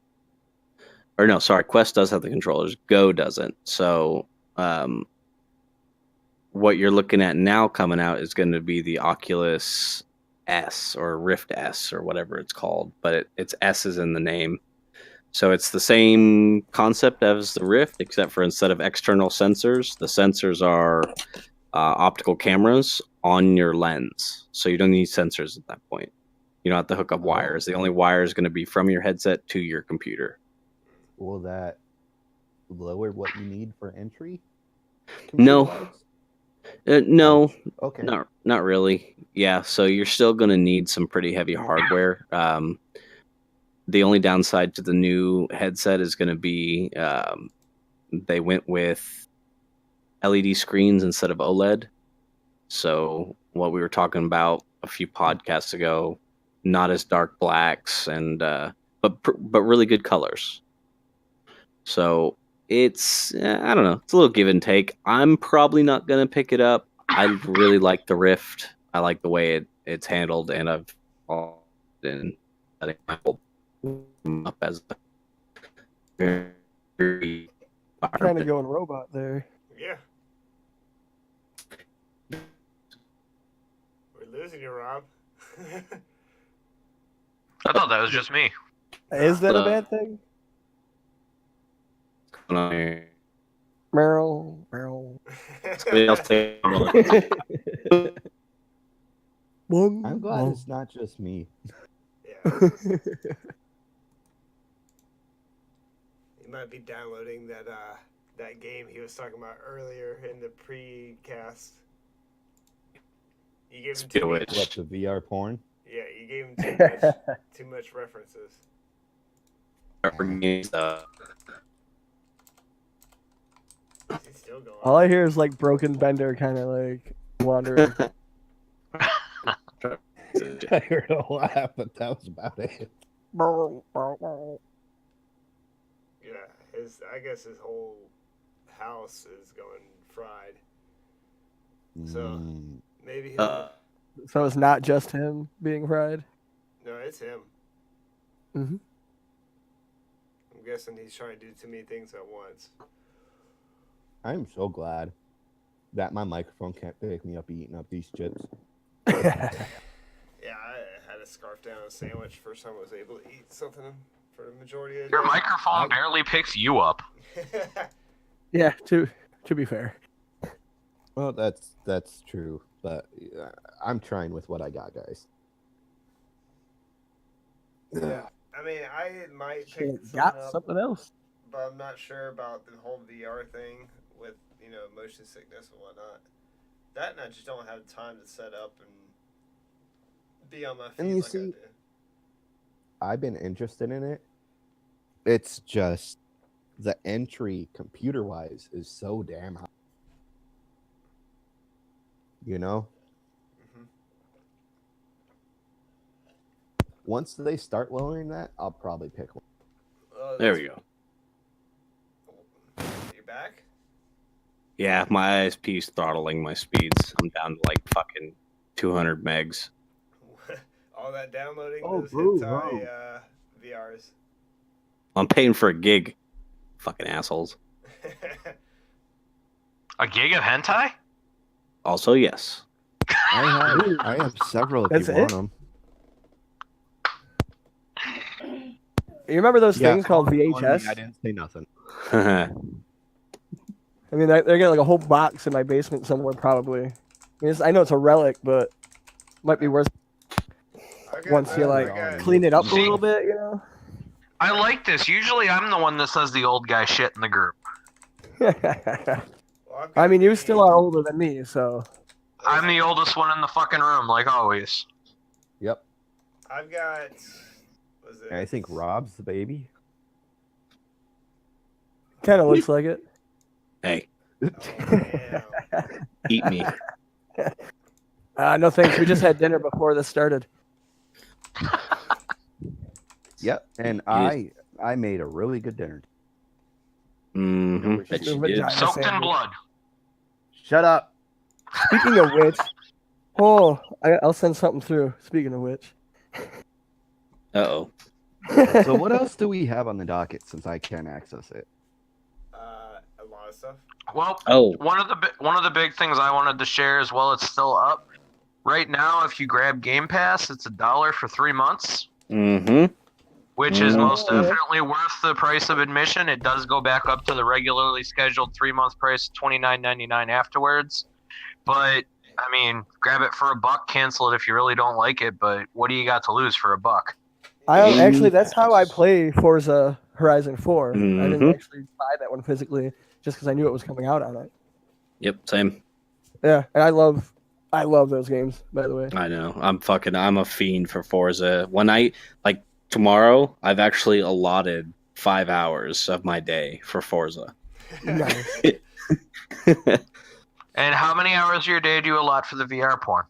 S1: Or no, sorry, Quest does have the controllers. Go doesn't. So what you're looking at now coming out is going to be the Oculus S or Rift S or whatever it's called, but it's S is in the name. So it's the same concept as the Rift, except for instead of external sensors, the sensors are optical cameras on your lens. So you don't need sensors at that point. You don't have to hook up wires. The only wire is going to be from your headset to your computer.
S4: Will that lower what you need for entry?
S1: No. No.
S4: Okay.
S1: Not really. Yeah, so you're still going to need some pretty heavy hardware. The only downside to the new headset is going to be they went with LED screens instead of OLED. So what we were talking about a few podcasts ago, not as dark blacks and but really good colors. So it's I don't know, it's a little give and take. I'm probably not gonna pick it up. I really like the Rift. I like the way it's handled, and I've been setting my whole up as a very
S2: Kind of going robot there.
S3: Yeah. We're losing you, Rob.
S5: I thought that was just me.
S2: Is that a bad thing? Meryl, Meryl.
S1: Somebody else take a look.
S4: I'm glad it's not just me.
S3: Yeah. He might be downloading that game he was talking about earlier in the pre-cast. You gave him too much.
S4: What, the VR porn?
S3: Yeah, you gave him too much references. He's still going.
S2: All I hear is like broken Bender kind of like wandering.
S4: I heard a laugh, but that was about it.
S3: Yeah, I guess his whole house is going fried. So maybe he'll...
S2: So it's not just him being fried?
S3: No, it's him.
S2: Mm-hmm.
S3: I'm guessing he's trying to do too many things at once.
S4: I'm so glad that my microphone can't pick me up eating up these chips.
S3: Yeah, I had to scarf down a sandwich first time I was able to eat something for the majority of the
S5: Your
S3: day.
S5: microphone barely picks you up.
S2: Yeah, to be fair.
S4: Well, that's true, but I'm trying with what I got, guys.
S2: Yeah.
S3: I mean, I might pick something
S2: Got
S3: up,
S2: something else.
S3: but I'm not sure about the whole VR thing with, motion sickness and whatnot. That and I just don't have time to set up and be on my feet
S4: And you
S3: like I
S4: see-
S3: do.
S4: I've been interested in it. It's just the entry computer wise is so damn high. You know?
S3: Mhm.
S4: Once they start lowering that, I'll probably pick one.
S1: There we go.
S3: You back?
S1: Yeah, my ISP's throttling my speeds. I'm down to like fucking 200 megs.
S3: All that downloading
S4: Oh,
S3: those
S4: bro,
S3: hentai VRs.
S1: I'm paying for a gig. Fucking assholes.
S5: A gig of hentai?
S1: Also, yes.
S4: I have several if
S2: That's
S4: you
S2: it?
S4: want them.
S2: You remember those things called
S4: I
S2: VHS?
S4: didn't say nothing.
S2: I mean, they're getting like a whole box in my basement somewhere, probably. I mean, I know it's a relic, but might be worth once you like clean it up a
S5: See-
S2: little bit, you know.
S5: I like this. Usually I'm the one that says the old guy shit in the group.
S2: I mean, you still are older than me, so
S5: I'm the oldest one in the fucking room, like always.
S4: Yep.
S3: I've got. Was it?
S4: I think Rob's the baby.
S2: kind of looks like it.
S1: Hey,
S3: Oh, damn.
S1: eat me.
S2: No thanks. We just had dinner before this started.
S4: Yep. And I made a really good dinner.
S1: Mm-hmm.
S2: Just
S1: Bet
S2: a
S1: you did.
S2: vagina
S5: Soaked in
S2: sandwich.
S5: blood.
S4: Shut up.
S2: Speaking of which, I'll send something through. Speaking of which,
S1: Uh-oh.
S4: So what else do we have on the docket since I can't access it?
S3: A lot of stuff.
S5: Well,
S1: Oh,
S5: one of the big things I wanted to share as well. It's still up right now. If you grab Game Pass, it's $1 for 3 months,
S1: mm-hmm.
S5: which is most
S2: Oh, yeah.
S5: definitely worth the price of admission. It does go back up to the regularly scheduled 3-month price, $29.99 afterwards. But I mean, grab it for $1, cancel it if you really don't like it. But what do you got to lose for $1?
S2: actually that's how I play Forza Horizon 4. I didn't
S1: Mhm.
S2: actually buy that one physically just because I knew it was coming out on it.
S1: Yep, same.
S2: Yeah, and I love those games. By the way,
S1: I know. I'm a fiend for Forza. Like tomorrow, I've actually allotted 5 hours of my day for Forza.
S2: nice.
S5: And how many hours of your day do you allot for the VR porn?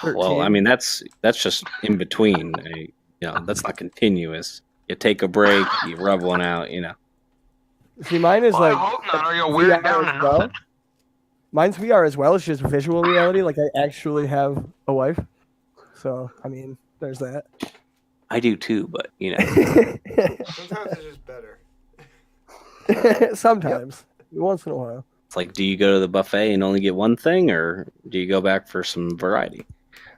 S1: Well,
S2: 13.
S1: I mean that's just in between. That's not continuous. You take a break, you rub one out.
S2: See, mine is
S5: Well,
S2: like
S5: I hope not, or you'll wear it
S2: VR
S5: down
S2: as
S5: to
S2: well.
S5: nothing.
S2: Mine's VR as well. It's just visual reality. Like I actually have a wife. So I mean, there's that.
S1: I do too, but
S3: Sometimes it's just better.
S2: Sometimes, once in a while.
S1: it's like, do you go to the buffet and only get one thing, or do you go back for some variety?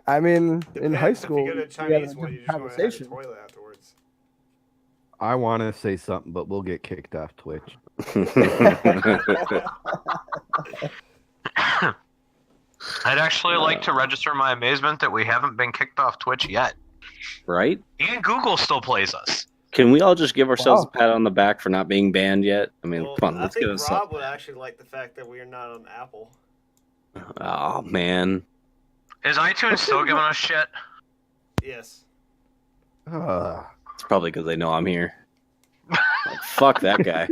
S2: I mean, in
S3: Depends.
S2: high school,
S3: if you go to
S2: we had a
S3: Chinese one, you
S2: different
S3: just want to have a
S2: conversation.
S3: toilet afterwards.
S4: I want to say something, but we'll get kicked off Twitch.
S5: I'd actually like to register my amazement that we haven't been kicked off Twitch yet.
S1: Right?
S5: And Google still plays us.
S1: Can we all just give ourselves
S2: Wow.
S1: a pat on the back for not being banned yet? I mean,
S3: Well,
S1: come on,
S3: I
S1: let's give
S3: think
S1: us
S3: Rob would actually like the fact that we are not on Apple.
S1: Oh man,
S5: Is iTunes still giving us shit?
S3: Yes.
S1: it's probably because they know I'm here. Like, fuck that guy.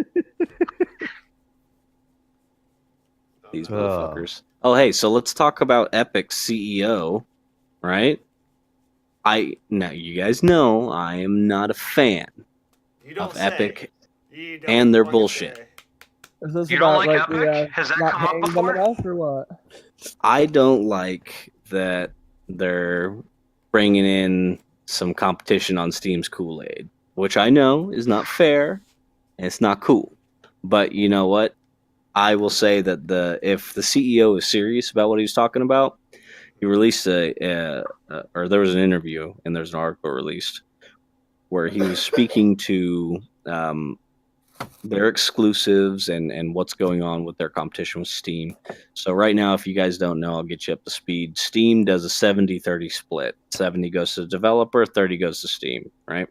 S1: These motherfuckers. Oh, hey, so let's talk about Epic's CEO, right? Now you guys know I am not a fan
S3: You don't
S1: of
S3: say.
S1: Epic
S3: You don't
S1: and their
S3: fucking
S1: bullshit.
S3: say.
S2: Is this
S5: You don't
S2: about
S5: like
S2: the,
S5: Epic? Has that
S2: not
S5: come up
S2: paying them
S5: before?
S2: enough or what?
S1: I don't like that they're bringing in some competition on Steam's Kool-Aid, which I know is not fair and it's not cool. But you know what? I will say that if the CEO is serious about what he's talking about, he released or there was an interview and there's an article released where he was speaking to their exclusives and what's going on with their competition with Steam. So right now, if you guys don't know, I'll get you up to speed. Steam does a 70-30 split. 70 goes to the developer, 30 goes to Steam, right?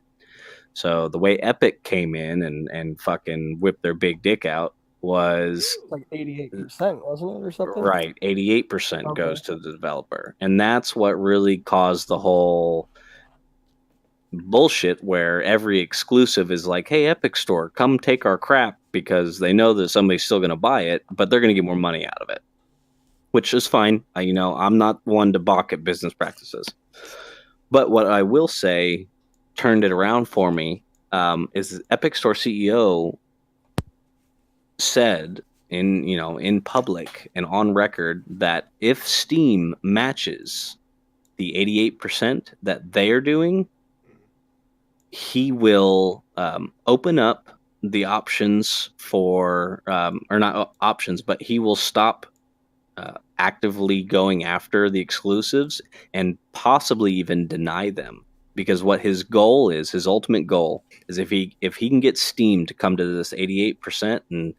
S1: So the way Epic came in and fucking whipped their big dick out was
S2: Like 88%, wasn't it, or something?
S1: right. 88%
S2: Okay.
S1: goes to the developer, and that's what really caused the whole bullshit where every exclusive is like, hey, Epic Store, come take our crap, because they know that somebody's still going to buy it, but they're going to get more money out of it, which is fine. I'm not one to balk at business practices. But what I will say turned it around for me is Epic Store CEO said in public and on record that if Steam matches the 88% that they're doing, he will open up the options for, or not options, but he will stop actively going after the exclusives and possibly even deny them. Because what his goal is, his ultimate goal, is if he can get Steam to come to this 88%, and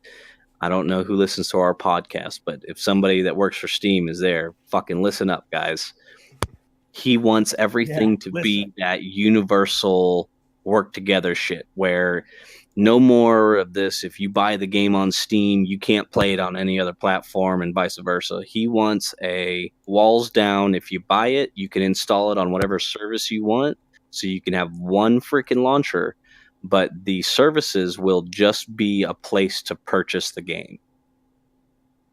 S1: I don't know who listens to our podcast, but if somebody that works for Steam is there, fucking listen up, guys. He wants everything to be that universal work together shit where no more of this, if you buy the game on Steam, you can't play it on any other platform and vice versa. He wants a walls down. If you buy it, you can install it on whatever service you want. So you can have one freaking launcher, but the services will just be a place to purchase the game.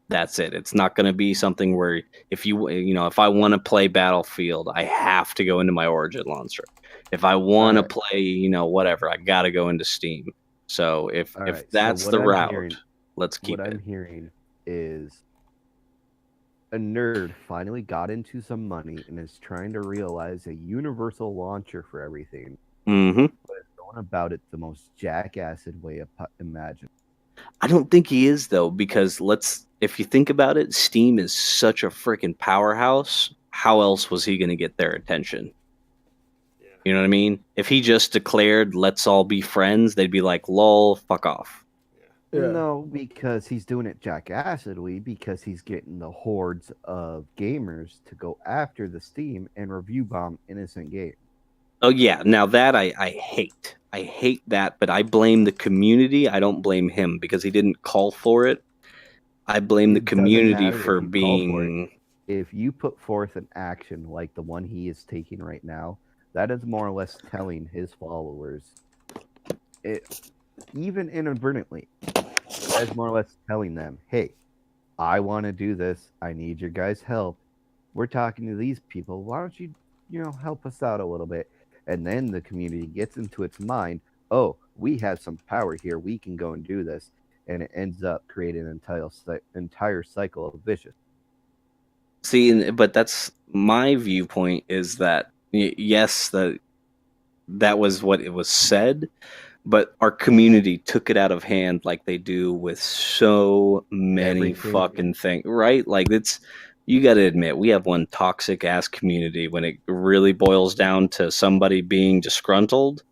S1: That's it. It's not going to be something where if I want to play Battlefield, I have to go into my Origin launcher. If I want to play, whatever, I got to go into Steam. So if that's the route, let's keep it.
S4: What I'm hearing is a nerd finally got into some money and is trying to realize a universal launcher for everything.
S1: Mm-hmm.
S4: But is going about it the most jackassed way imaginable.
S1: I don't think he is, though, because if you think about it, Steam is such a freaking powerhouse. How else was he going to get their attention? Yeah. You know what I mean? If he just declared, let's all be friends, they'd be like, lol, fuck off.
S2: Yeah.
S4: No, because he's doing it jackassedly, because he's getting the hordes of gamers to go after the Steam and review bomb innocent games.
S1: Oh, yeah. Now that I hate. I hate that, but I blame the community. I don't blame him because he didn't call for it. I blame the community for being...
S4: If you put forth an action like the one he is taking right now, that is more or less telling his followers, even inadvertently, that is more or less telling them, hey, I want to do this. I need your guys' help. We're talking to these people. Why don't you, help us out a little bit? And then the community gets into its mind, oh, we have some power here. We can go and do this. And it ends up creating an entire cycle of vicious.
S1: See, but that's my viewpoint, is that, yes, that was what it was said, but our community took it out of hand like they do with so many fucking things, right? Like, you got to admit, we have one toxic ass community. When it really boils down to somebody being disgruntled,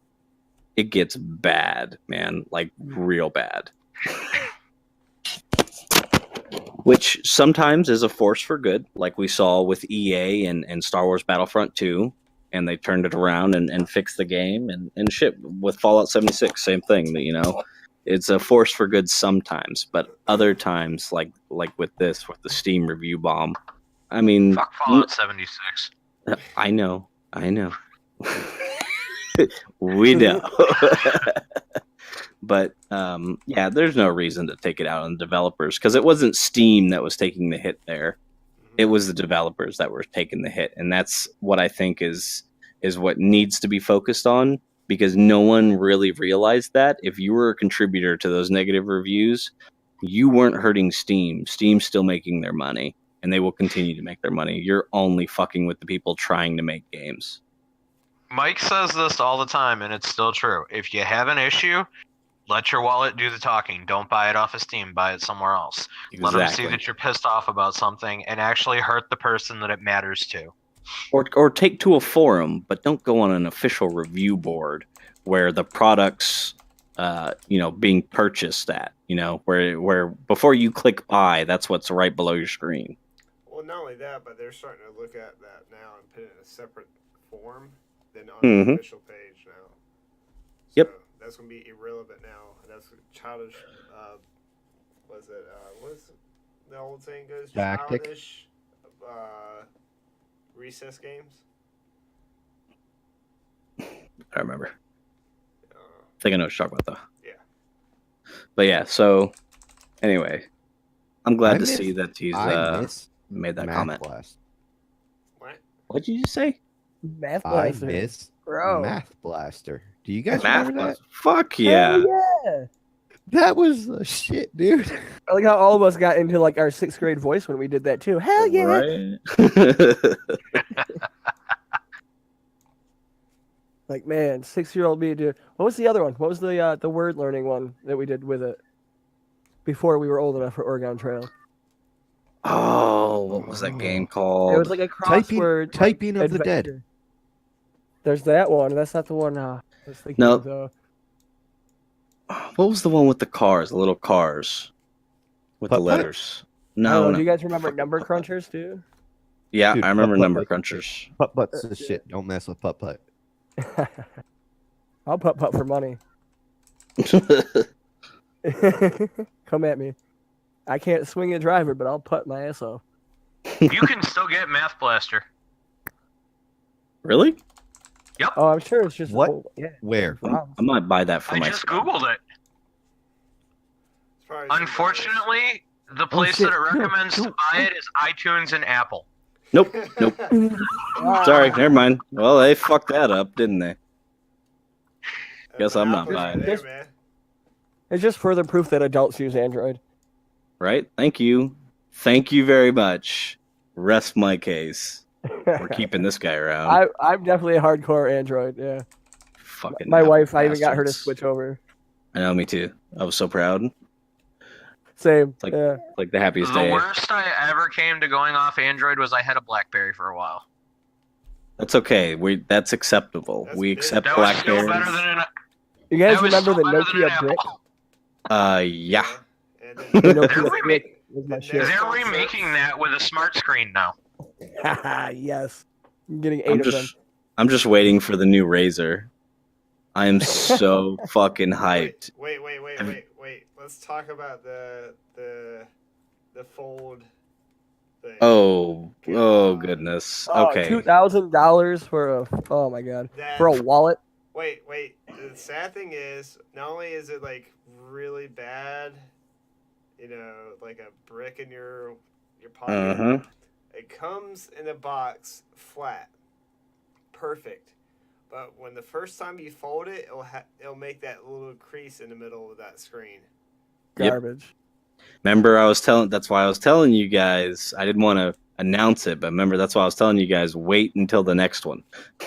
S1: it gets bad, man, like real bad. Which sometimes is a force for good, like we saw with EA and Star Wars Battlefront 2, and they turned it around and fixed the game, and shit, with Fallout 76, same thing, it's a force for good sometimes, but other times, like with the Steam review bomb, I mean...
S5: Fuck Fallout 76.
S1: I know. We know. But yeah, there's no reason to take it out on developers, because it wasn't Steam that was taking the hit there. It was the developers that were taking the hit, and that's what I think is what needs to be focused on, because no one really realized that if you were a contributor to those negative reviews, you weren't hurting Steam. Steam's still making their money, and they will continue to make their money. You're only fucking with the people trying to make games.
S5: Mike says this all the time, and it's still true. If you have an issue, let your wallet do the talking. Don't buy it off of Steam. Buy it somewhere else.
S1: Exactly.
S5: Let them see that you're pissed off about something and actually hurt the person that it matters to.
S1: Or take to a forum, but don't go on an official review board where the product's being purchased at, where before you click buy, that's what's right below your screen.
S3: Well, not only that, but they're starting to look at that now and put it in a separate form than on the official page now. So
S1: yep.
S3: that's going to be irrelevant now. That's childish was it what's the old saying goes?
S4: Tactic.
S3: Childish recess games.
S1: I remember.
S3: Uh,
S1: I think I know what you're talking about, though.
S3: Yeah.
S1: But yeah, so anyway, I'm glad
S4: I
S1: to
S4: miss-
S1: see that he's
S4: I miss
S1: made that
S4: Math
S1: comment.
S4: Blast.
S3: what?
S1: What did you just say?
S2: Math
S4: I
S2: Blaster.
S4: miss
S2: Bro.
S4: Math Blaster. Do you guys
S1: Math
S4: remember that?
S1: Blast. Fuck yeah.
S2: Hell yeah.
S4: That was the shit, dude.
S2: I like how all of us got into like our 6th grade voice when we did that too. Hell yeah.
S1: Right?
S2: Like, man, 6-year-old me, dude. What was the other one? What was the word learning one that we did with it before we were old enough for Oregon Trail?
S1: Oh, what was that game called?
S2: It was like a crossword.
S4: Typing of the dead.
S2: adventure. There's that one. That's not the one I was thinking
S1: No.
S2: of, though.
S1: What was the one with the cars, the little cars with the
S4: Putt-putt?
S1: letters?
S2: I don't
S1: No,
S2: know.
S1: no.
S2: Do you guys remember
S1: Fuck.
S2: Number Crunchers, too?
S1: Yeah,
S4: Dude,
S1: I remember
S4: Putt-putt
S1: Number
S4: like-
S1: Crunchers.
S4: Putt putt's the shit. Don't mess with putt putt.
S2: I'll putt for money. Come at me. I can't swing a driver, but I'll putt my ass off.
S5: You can still get Math Blaster.
S1: Really?
S2: Oh, I'm sure it's just
S4: What?
S2: old- yeah.
S4: Where?
S1: I might buy that for
S5: I
S1: myself.
S5: just googled it.
S3: It's probably some
S5: Unfortunately, the place
S4: shit.
S5: that it recommends
S4: No,
S5: to buy it is iTunes and Apple.
S1: Nope. Nope.
S2: Wow.
S1: Sorry, never mind. Well, they fucked that up, didn't they? Guess I'm not
S3: Apple's
S1: buying
S3: right
S2: it.
S3: there, man.
S2: It's just further proof that adults use Android.
S1: Right? Thank you. Thank you very much. Rest my case. We're keeping this guy around.
S2: I'm definitely a hardcore Android. Yeah,
S1: Fucking
S2: my
S1: Apple
S2: wife. I even got her to
S1: bastards.
S2: switch over.
S1: I know, me too. I was so proud.
S2: Same.
S1: Like-
S2: yeah.
S1: Like the happiest
S5: The
S1: day.
S5: worst I ever came to going off Android was I had a BlackBerry for a while.
S1: That's okay. That's acceptable.
S3: That's
S1: we
S3: big.
S1: accept
S5: That was still
S1: Blackberries.
S5: better than an.
S2: You guys
S5: that was
S2: remember the
S5: still better than an
S2: Nokia brick?
S5: Apple.
S1: Yeah.
S3: And
S2: The
S3: then,
S2: Nokia
S5: They're
S2: brick was my
S3: the
S2: shit.
S3: next-
S5: They're remaking that with a smart screen now.
S2: Yes. I'm getting 8 of them.
S1: I'm just waiting for the new Razer. I am so fucking hyped.
S3: wait. Let's talk about the fold thing.
S1: Oh goodness.
S2: Oh,
S1: Okay.
S2: $2,000 for a. Oh my god.
S3: That-
S2: For a wallet.
S3: Wait. The sad thing is, not only is it like really bad, like a brick in your pocket.
S1: Uh-huh.
S3: It comes in a box flat, perfect. But when the first time you fold it, it'll make that little crease in the middle of that screen.
S1: Yep.
S2: Garbage.
S1: Remember, that's why I was telling you guys. I didn't want to announce it, but remember, that's why I was telling you guys. Wait until the next one.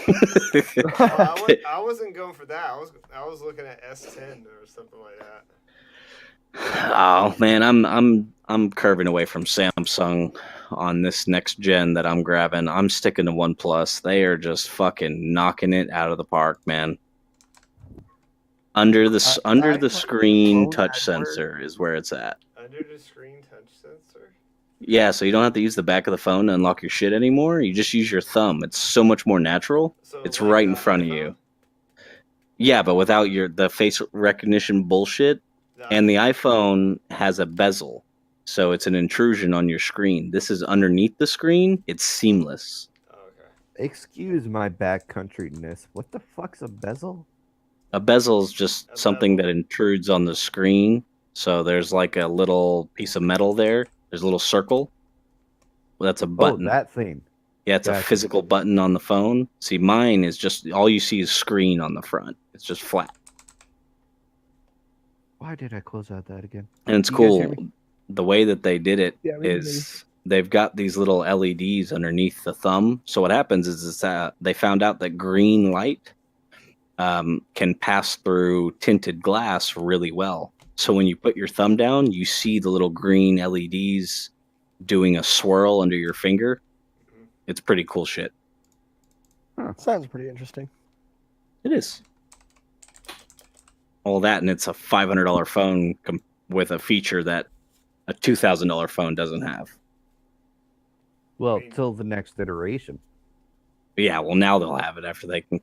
S3: Well, I wasn't going for that. I was looking at S10 or something like that.
S1: Oh man, I'm curving away from Samsung on this next gen that I'm grabbing. I'm sticking to OnePlus. They are just fucking knocking it out of the park, man. Under the
S2: iPhone
S1: screen touch
S2: Edward.
S1: sensor is where it's at.
S3: Under the screen touch sensor.
S1: Yeah, so you don't have to use the back of the phone to unlock your shit anymore. You just use your thumb. It's so much more natural.
S3: So
S1: It's
S3: like
S1: right in
S3: the
S1: front of
S3: iPhone?
S1: you. Yeah, but without the face recognition bullshit. And the iPhone has a bezel, so it's an intrusion on your screen. This is underneath the screen. It's seamless.
S3: Oh, okay.
S4: Excuse my backcountryness. What the fuck's a bezel?
S1: A bezel is just
S3: A
S1: something
S3: bezel.
S1: that intrudes on the screen. So there's like a little piece of metal there. There's a little circle. Well, that's a button.
S4: Oh, that thing.
S1: Yeah, it's a
S4: Gotcha.
S1: physical button on the phone. See, mine is just all you see is screen on the front. It's just flat.
S4: Why did I close out that again?
S1: And it's
S4: You guys hear
S1: cool. The way that they did it
S2: Yeah, we can
S1: is they've got these little LEDs underneath the thumb. So what happens is they found out that green light can pass through tinted glass really well. So when you put your thumb down, you see the little green LEDs doing a swirl under your finger. It's pretty cool shit.
S2: Sounds pretty interesting.
S1: It is. All that, and it's a $500 phone with a feature that a $2,000 phone doesn't have.
S4: Well, till the next iteration.
S1: But yeah, well, now they'll have it after they can.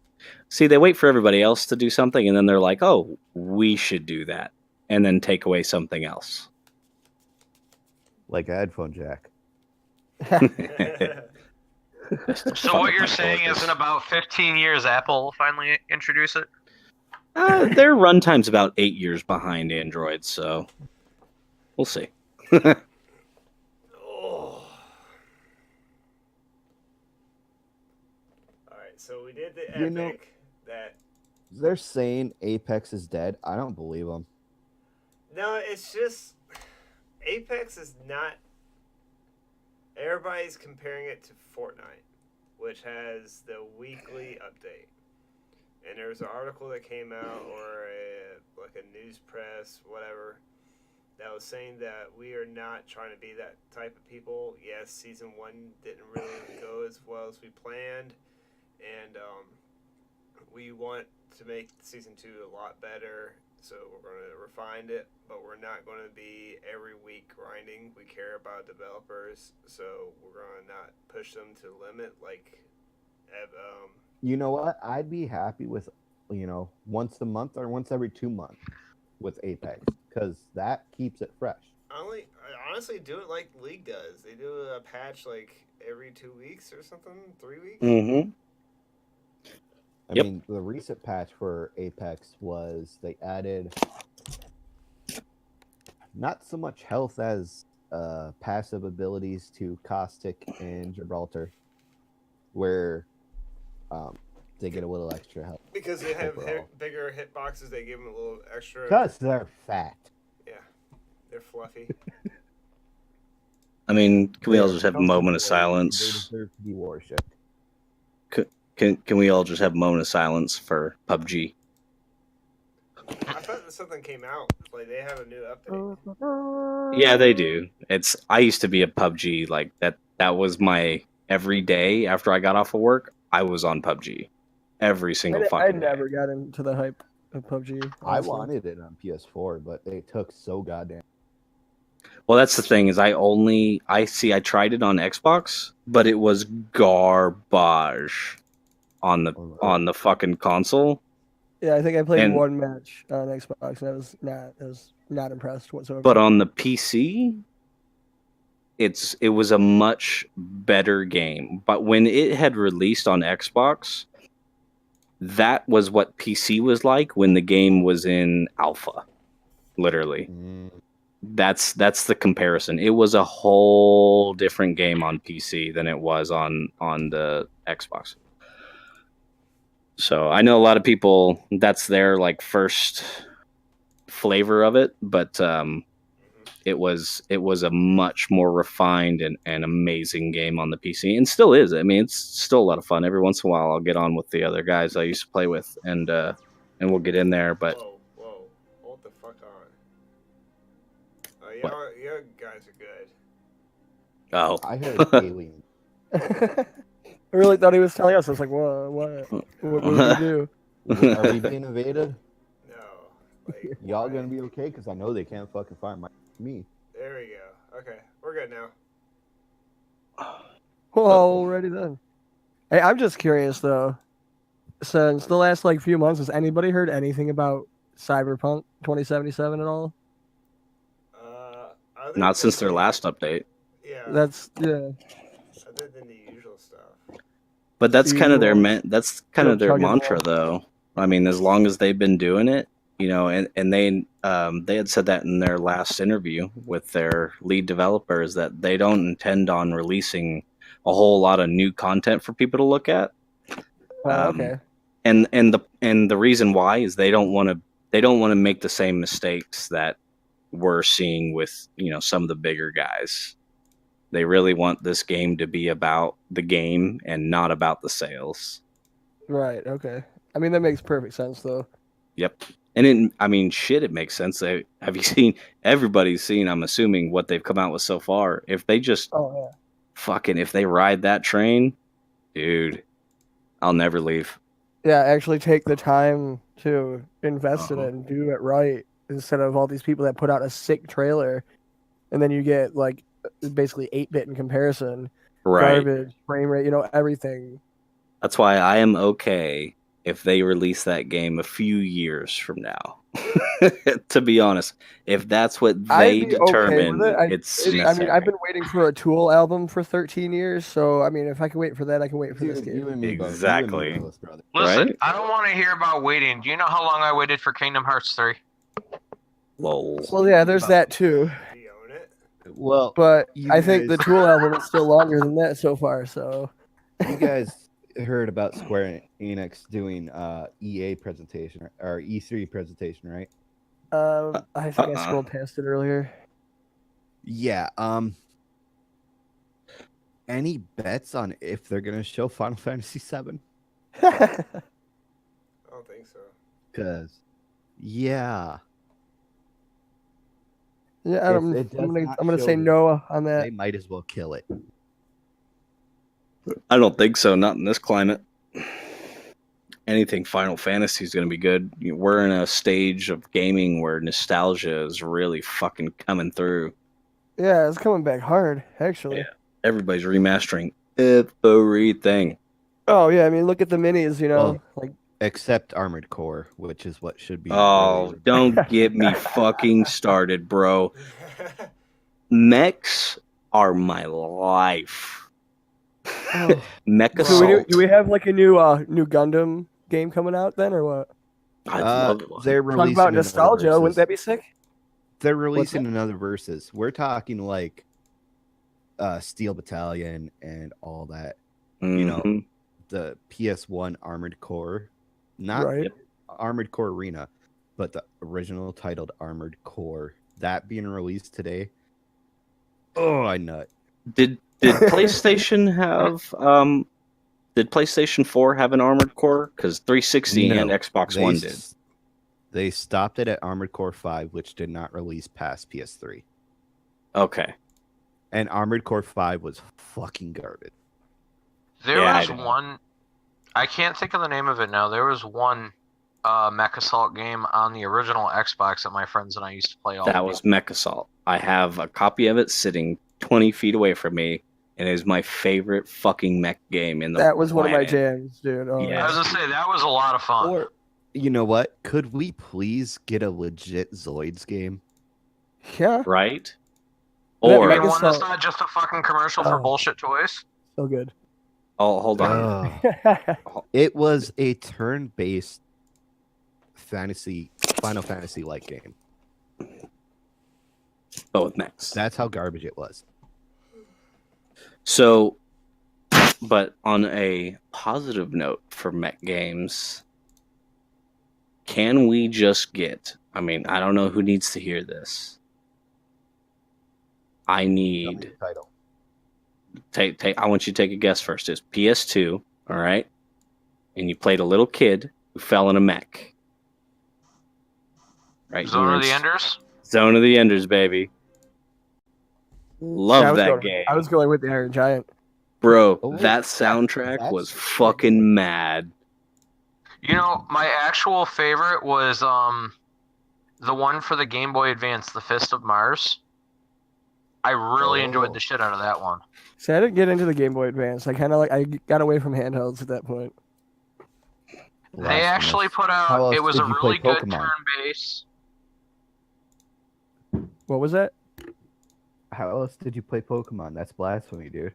S1: See, they wait for everybody else to do something, and then they're like, oh, we should do that, and then take away something else.
S4: like a headphone jack.
S5: So what you're saying is in about 15 years, Apple will finally introduce it?
S1: Their runtime's about 8 years behind Android, so we'll see.
S3: Oh. All right, so we did the
S4: You know-
S3: epic that.
S4: They're saying Apex is dead. I don't believe them.
S3: No, it's just Apex is not. Everybody's comparing it to Fortnite, which has the weekly update. And there was an article that came out, or like a news press, whatever, that was saying that we are not trying to be that type of people. Yes, season 1 didn't really go as well as we planned, and we want to make season 2 a lot better. So we're going to refine it, but we're not going to be every week grinding. We care about developers, so we're going to not push them to limit like.
S4: You know what? I'd be happy with, once a month or once every 2 months with Apex, because that keeps it fresh.
S3: I honestly do it like League does. They do a patch like every 2 weeks or something, 3 weeks.
S1: Mm-hmm.
S4: I
S1: Yep.
S4: mean, the recent patch for Apex was they added not so much health as passive abilities to Caustic and Gibraltar, where they get a little extra health.
S3: Because they have
S4: overall.
S3: bigger hitboxes, they give them a little extra.
S4: Because they're fat.
S3: Yeah, they're fluffy.
S1: I mean, can we all just have a
S4: They're
S1: moment of
S4: comfortable. They
S1: silence?
S4: deserve to be worshipped.
S1: Can we all just have a moment of silence for PUBG?
S3: I thought that something came out. Like they have a new update.
S1: Yeah, they do. I used to be a PUBG like that. That was my every day after I got off of work. I was on PUBG every single
S2: I
S1: fucking day.
S2: never got into the hype of PUBG.
S4: I
S2: honestly.
S4: wanted it on PS4, but they took so goddamn.
S1: Well, that's the thing is I tried it on Xbox, but it was garbage on the fucking console.
S2: Yeah, I think I played
S1: And-
S2: one match on Xbox, and I was not impressed whatsoever.
S1: But on the PC, it was a much better game. But when it had released on Xbox, that was what PC was like when the game was in alpha. Literally. That's the comparison. It was a whole different game on PC than it was on the Xbox. So I know a lot of people that's their like first flavor of it, but it was a much more refined and amazing game on the PC, and still is. I mean, it's still a lot of fun. Every once in a while, I'll get on with the other guys I used to play with, and we'll get in there. But
S3: Whoa, hold the fuck on. Y'all guys are good.
S1: oh,
S4: I heard Alien.
S2: I really thought he was telling us. I was like, what did we do?
S4: Are we being invaded?
S3: No, like
S4: Y'all
S3: why?
S4: gonna be okay? Because I know they can't fucking find me.
S3: There we go. Okay, we're good now.
S2: Well, already then. Hey, I'm just curious though. Since the last like few months, has anybody heard anything about Cyberpunk 2077 at all?
S3: Other
S1: not since
S3: than-
S1: their last update.
S3: Yeah,
S2: That's
S3: other than the usual stuff.
S1: But that's kind of their
S2: Usual.
S1: that's kind of their
S2: Chugging
S1: mantra,
S2: along.
S1: though. I mean, as long as they've been doing it, and they had said that in their last interview with their lead developers that they don't intend on releasing a whole lot of new content for people to look at.
S2: okay.
S1: And the reason why is they don't want to make the same mistakes that we're seeing with some of the bigger guys. They really want this game to be about the game and not about the sales.
S2: Right. Okay. I mean, that makes perfect sense though.
S1: Yep. And it makes sense. Have you seen? Everybody's seen, I'm assuming, what they've come out with so far. If they just
S2: Oh
S1: if they ride that train, dude, I'll never leave.
S2: yeah. Actually, take the time to invest in
S1: Uh-huh.
S2: it and do it right instead of all these people that put out a sick trailer, and then you get like basically 8-bit in comparison,
S1: Right.
S2: garbage, frame rate, everything.
S1: That's why I am okay if they release that game a few years from now. To be honest, if that's what
S2: I'd
S1: they
S2: be okay with
S1: determine,
S2: it.
S1: it's
S2: I mean,
S1: necessary.
S2: I've been waiting for a Tool album for 13 years, so I mean, if I can wait for that, I can wait for this
S4: You
S2: game.
S4: and me both. You
S1: Exactly.
S4: and me both, brother.
S5: Listen,
S1: Right?
S5: I don't want to hear about waiting. Do you know how long I waited for Kingdom Hearts 3?
S1: Lol.
S2: Well, yeah, there's that too,
S3: Do you own it?
S4: Well,
S2: but
S4: you
S2: I think the
S4: guys-
S2: Tool album is still longer than that so far. So
S4: you guys heard about Square Enix doing EA presentation or E3 presentation, right?
S2: I think I scrolled past it earlier.
S4: Yeah. Any bets on if they're gonna show Final Fantasy VII?
S3: I don't think so.
S4: Because, yeah,
S2: Yeah,
S4: If it does not
S2: I'm gonna
S4: show
S2: say
S4: the-
S2: no on that.
S4: they might as well kill it.
S1: I don't think so. Not in this climate. Anything Final Fantasy is going to be good. We're in a stage of gaming where nostalgia is really fucking coming through.
S2: Yeah, it's coming back hard, actually.
S1: Yeah. Everybody's remastering everything.
S2: Oh yeah, I mean, look at the minis. You know,
S4: Well,
S2: like
S4: Except Armored Core, which is what should be.
S1: Oh,
S4: really-
S1: don't get me fucking started, bro. Mechs are my life.
S2: oh.
S1: Mecha
S2: So
S1: Assault.
S2: do we have like a new Gundam game coming out then, or what?
S1: I'd love it.
S4: They're
S2: Talk
S4: releasing
S2: about
S4: another
S2: nostalgia. Wouldn't
S4: Versus.
S2: that be sick?
S4: They're releasing another Versus. We're talking like Steel Battalion and all that. You know,
S1: Mhm.
S4: the PS1 Armored Core, not
S2: Right.
S4: Armored Core Arena, but the original titled Armored Core. That being released today. Oh, I nut.
S1: Did PlayStation have did PlayStation 4 have an Armored Core? Because 360 and
S4: No,
S1: Xbox
S4: they
S1: One
S4: s-
S1: did.
S4: They stopped it at Armored Core 5, which did not release past PS3.
S1: Okay.
S4: And Armored Core 5 was fucking garbage.
S5: There
S1: Yeah,
S5: was
S1: I know.
S5: one. I can't think of the name of it now. There was one Mech Assault game on the original Xbox that my friends and I used to play all the
S1: That
S5: time.
S1: was Mech Assault. I have a copy of it sitting 20 feet away from me, and it is my favorite fucking mech game in the
S2: That was one of my
S1: planet.
S2: jams, dude. Oh,
S1: Yeah.
S5: I was gonna say that was a lot of fun.
S4: Or, you know what? Could we please get a legit Zoids game?
S2: yeah,
S1: Right?
S2: That
S1: Or
S2: Mech
S5: And one that's
S2: Assault-
S5: not just a fucking commercial for
S2: Oh.
S5: bullshit toys.
S2: so good.
S1: oh, hold on.
S4: Ugh. It was a turn-based Final Fantasy-like game.
S1: But with mechs.
S4: That's how garbage it was.
S1: So, but on a positive note for mech games, can we just get? I mean, I don't know who needs to hear this. I
S4: Tell me
S1: need
S4: the title.
S1: take. I want you to take a guess first. It's PS2, all right? And you played a little kid who fell in a mech. Right? You
S5: Zone
S1: were
S5: of
S1: in
S5: the Enders.
S1: Zone of the Enders, baby. Love
S2: Yeah, I was
S1: that
S2: going,
S1: game.
S2: I was going with the Iron Giant.
S1: Bro,
S4: Oh, wait,
S1: that soundtrack
S4: that's
S1: was
S4: pretty
S1: fucking mad.
S5: You know, my actual favorite was the one for the Game Boy Advance, The Fist of Mars. I really enjoyed the shit out of that one.
S2: See, I didn't get into the Game Boy Advance. I got away from handhelds at that point.
S5: They
S4: Blasphemous.
S5: actually put
S4: How
S5: out.
S4: else
S5: It was
S4: did
S5: a
S4: you play
S5: really good
S4: Pokemon?
S5: turn base.
S2: What was that?
S4: How else did you play Pokemon? That's blasphemy, dude.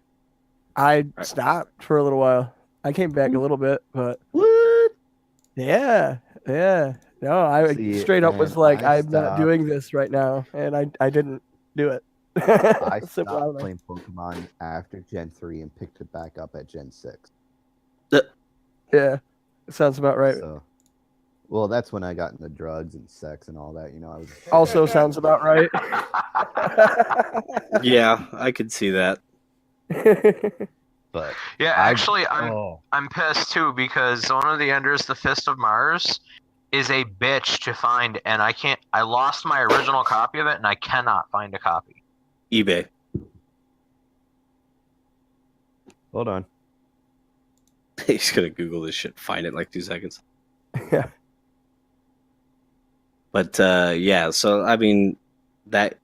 S2: I stopped for a little while. I came back a little bit, but
S4: What?
S2: yeah. No, I
S4: See,
S2: straight up was
S4: and
S2: like,
S4: I
S2: I'm not
S4: stopped.
S2: doing this right now, and I didn't do it.
S4: I
S2: Simple
S4: stopped
S2: as that.
S4: playing Pokemon after Gen 3 and picked it back up at Gen 6.
S2: Yeah, it sounds about right.
S4: So, well, that's when I got into drugs and sex and all that. You know, I was
S2: Also sounds about right.
S1: Yeah, I could see that.
S4: but
S5: Yeah,
S4: I-
S5: actually,
S4: oh,
S5: I'm pissed too because Zone of the Enders, The Fist of Mars, is a bitch to find, and I lost my original copy of it, and I cannot find a copy.
S1: eBay.
S4: hold on.
S1: He's gonna Google this shit, find it in like 2 seconds.
S2: Yeah.
S1: But yeah, so I mean, that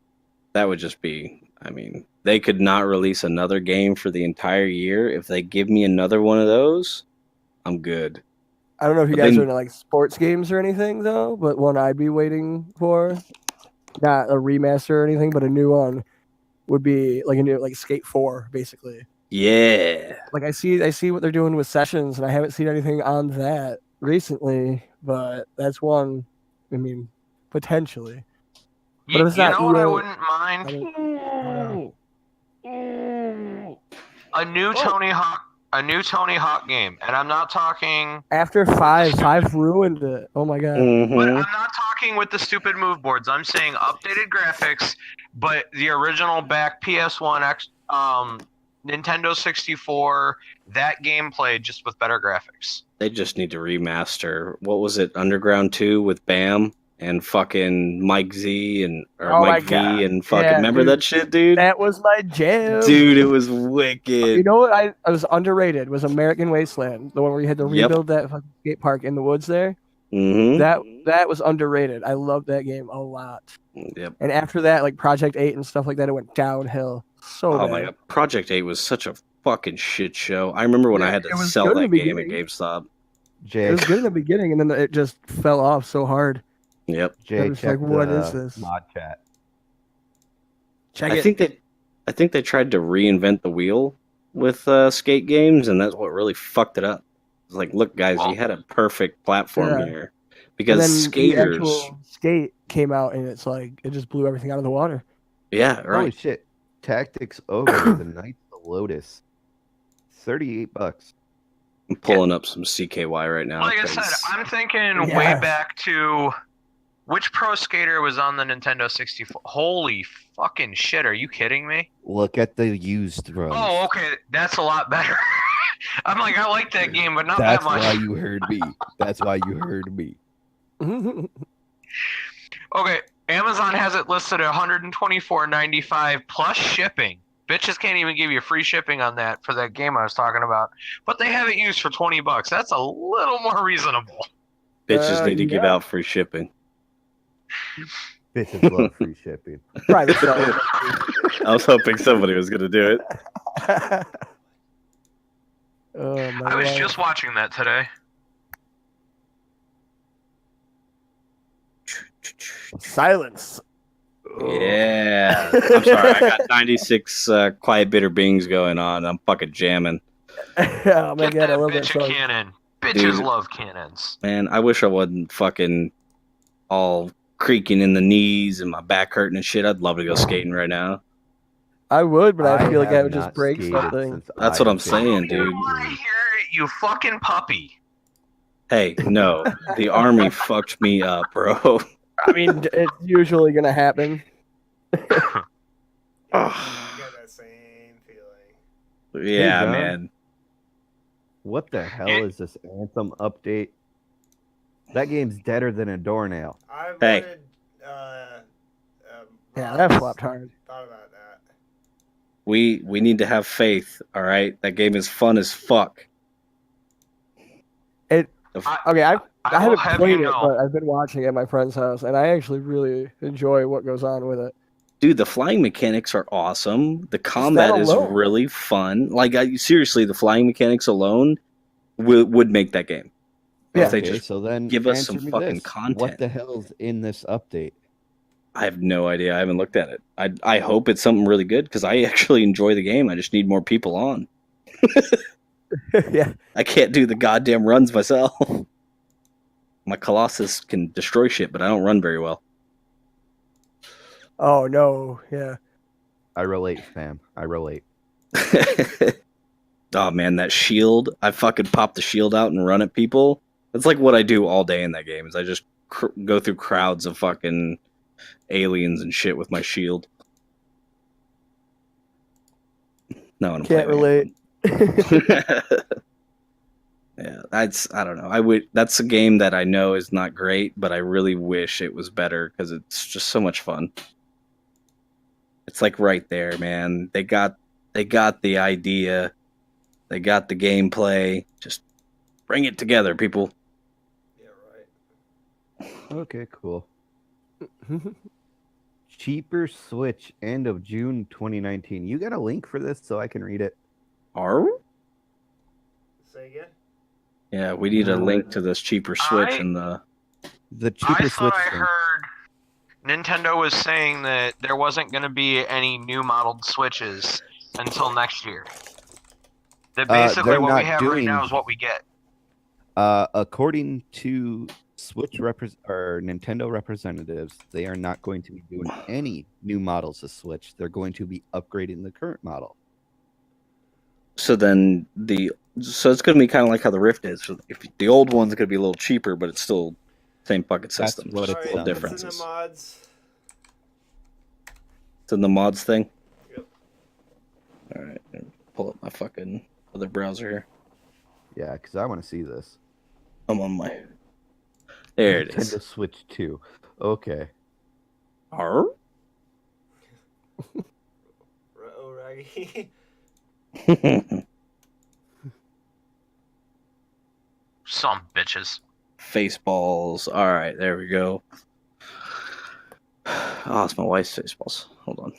S1: would just be. I mean, they could not release another game for the entire year. If they give me another one of those, I'm good.
S2: I don't know if you
S1: But
S2: guys
S1: they-
S2: are into like sports games or anything though, but one I'd be waiting for, not a remaster or anything, but a new one would be like a new like Skate 4, basically.
S1: Yeah.
S2: Like I see what they're doing with sessions, and I haven't seen anything on that recently, but that's one. I mean, potentially. But
S5: You,
S2: if it's
S5: you
S2: not
S5: know what I
S2: EA,
S5: wouldn't mind?
S2: I don't know.
S5: A new Tony Hawk game, and I'm not talking.
S2: After five ruined it. Oh my god.
S5: But
S1: Mm-hmm.
S5: I'm not talking with the stupid move boards. I'm saying updated graphics, but the original back PS1, Nintendo 64, that gameplay just with better graphics.
S1: They just need to remaster. What was it? Underground 2 with Bam and fucking Mike Z or
S2: Oh my
S1: Mike V
S2: God.
S1: and fucking
S2: Yeah,
S1: remember
S2: dude.
S1: that shit, dude?
S2: That was my jam.
S1: Dude, it was
S2: You
S1: wicked.
S2: know what I was underrated was American Wasteland, the one where you had to
S1: Yep.
S2: rebuild that fucking skate park in the woods there.
S1: Mm-hmm.
S2: That was underrated. I loved that game a lot.
S1: Yep.
S2: And after that, like Project 8 and stuff like that, it went downhill so
S1: Oh
S2: bad.
S1: my god. Project 8 was such a fucking shit show. I remember when I had to
S2: It was
S1: sell
S2: good in
S1: that
S2: the
S1: game at
S2: beginning.
S1: GameStop.
S2: It
S4: Jay,
S2: was good in the beginning, and then it just fell off so hard.
S1: Yep.
S4: Jay,
S2: was
S4: check
S2: like, what
S4: the
S2: is this?
S4: mod chat.
S2: Check
S1: I
S2: it.
S1: think they tried to reinvent the wheel with skate games, and that's what really fucked it up. It's like, look, guys, you had a perfect platform
S2: Yeah.
S1: here
S2: And
S1: because
S2: then
S1: skaters.
S2: the actual skate came out, and it's like it just blew everything out of the water.
S1: Yeah,
S4: Holy
S1: right.
S4: shit! Tactics Ogre, the Knights of the Lotus, $38.
S1: I'm pulling up some CKY right now.
S5: Like I said,
S1: 'cause-
S5: I'm thinking way
S2: Yeah.
S5: back to which pro skater was on the Nintendo 64. Holy fucking shit! Are you kidding me?
S4: Look at the used runs.
S5: Oh, okay, that's a lot better. I'm like, I like that game, but not
S4: That's
S5: that much.
S4: why you heard me. That's why you heard me.
S5: Okay, Amazon has it listed at $124.95 plus shipping. Bitches can't even give you free shipping on that for that game I was talking about. But they have it used for $20. That's a little more reasonable.
S1: Bitches need to give
S2: yeah.
S1: out free shipping.
S4: Bitches love free shipping.
S2: Private sale.
S1: I was hoping somebody was going to do it.
S2: Oh my
S5: I was
S2: God.
S5: just watching that today.
S2: Silence.
S1: Yeah. I'm sorry. I got 96 quiet bitter beings going on. I'm fucking jamming.
S2: Oh my
S5: Get
S2: God, I
S5: that
S2: love that
S5: bitch a
S2: song.
S5: cannon. Bitches
S1: Dude.
S5: love cannons.
S1: Man, I wish I wasn't fucking all creaking in the knees and my back hurting and shit. I'd love to go skating right now.
S2: I would, but I feel like I
S4: have
S2: would just
S4: not
S2: break
S4: skated
S2: something.
S4: since
S1: That's
S4: I
S1: what I'm
S4: have been
S1: saying,
S5: I
S1: dude.
S5: want to hear it, you fucking puppy.
S1: Hey, no. The army fucked me up, bro.
S2: I mean, it's usually gonna happen.
S3: I got that same feeling.
S1: Yeah,
S4: John.
S1: man.
S4: What the hell
S5: Yeah.
S4: is this Anthem update? That game's deader than a doornail.
S3: I
S1: Hey.
S3: wanted.
S2: Yeah, that flopped hard.
S3: Thought about that.
S1: We need to have faith, all right? That game is fun as fuck.
S2: It
S1: The f-
S2: okay. I
S5: I will
S2: haven't
S5: have
S2: played
S5: you
S2: it,
S5: know.
S2: but I've been watching it at my friend's house, and I actually really enjoy what goes on with it.
S1: Dude, the flying mechanics are awesome. The combat is
S2: alone.
S1: really fun. Like, seriously, the flying mechanics alone would make that game.
S2: Yeah.
S1: If they
S4: Okay,
S1: just
S4: so then
S1: give us
S4: answer
S1: some
S4: me
S1: fucking
S4: this.
S1: content.
S4: What the hell's in this update?
S1: I have no idea. I haven't looked at it. I hope it's something really good because I actually enjoy the game. I just need more people on.
S2: Yeah.
S1: I can't do the goddamn runs myself. My Colossus can destroy shit, but I don't run very well.
S2: Oh no. Yeah.
S4: I relate, fam. I relate.
S1: Oh man, that shield! I fucking pop the shield out and run at people. That's like what I do all day in that game. Is I just go through crowds of fucking aliens and shit with my shield. No, I'm
S2: Can't relate.
S1: Yeah, I don't know. That's a game that I know is not great, but I really wish it was better because it's just so much fun. It's like right there, man. They got the idea, they got the gameplay. Just bring it together, people.
S3: Yeah, right.
S4: Okay, cool. Cheaper Switch, end of June 2019. You got a link for this so I can read it?
S1: Are we?
S3: Say again.
S1: Yeah, we need a link to this cheaper Switch and the.
S4: The cheaper
S5: I
S4: Switch
S5: thought I
S4: thing.
S5: heard Nintendo was saying that there wasn't going to be any new modeled Switches until next year. That basically
S4: they're
S5: what we
S4: not
S5: have right
S4: doing-
S5: now is what we get.
S4: According to or Nintendo representatives, they are not going to be doing any new models of Switch. They're going to be upgrading the current model.
S1: So then so it's going to be kind of like how the Rift is. If the old one's going to be a little cheaper, but it's still same fucking
S4: That's
S1: system.
S4: what
S1: just
S4: it
S1: little
S4: sounds like.
S3: It's in the
S1: differences.
S3: mods.
S1: It's in the mods thing.
S3: Yep.
S1: All right, pull up my fucking other browser here.
S4: Yeah, because I want to see this.
S1: I'm on my. There it
S4: Nintendo
S1: is.
S4: Switch 2. Okay.
S1: Arr?
S3: Oh, Raggy.
S5: Some bitches.
S1: Faceballs. All right, there we go. Oh, it's my wife's Faceballs. Hold on.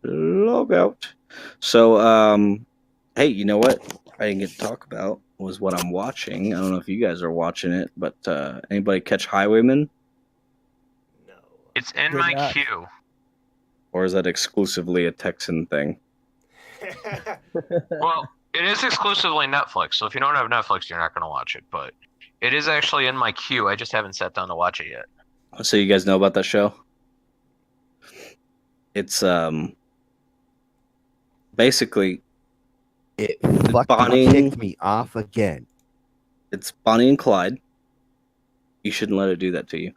S1: Log out. So, hey, you know what? I didn't get to talk about was what I'm watching. I don't know if you guys are watching it, but anybody catch Highwayman,
S3: No.
S5: It's in
S2: Did
S5: my
S2: not.
S5: queue.
S1: or is that exclusively a Texan thing?
S5: Well, it is exclusively Netflix, so if you don't have Netflix, you're not going to watch it. But it is actually in my queue. I just haven't sat down to watch it yet.
S1: So you guys know about that show? It's basically
S4: It fucking
S1: Bonnie-
S4: kicked me off again.
S1: it's Bonnie and Clyde. You shouldn't let it do that to you.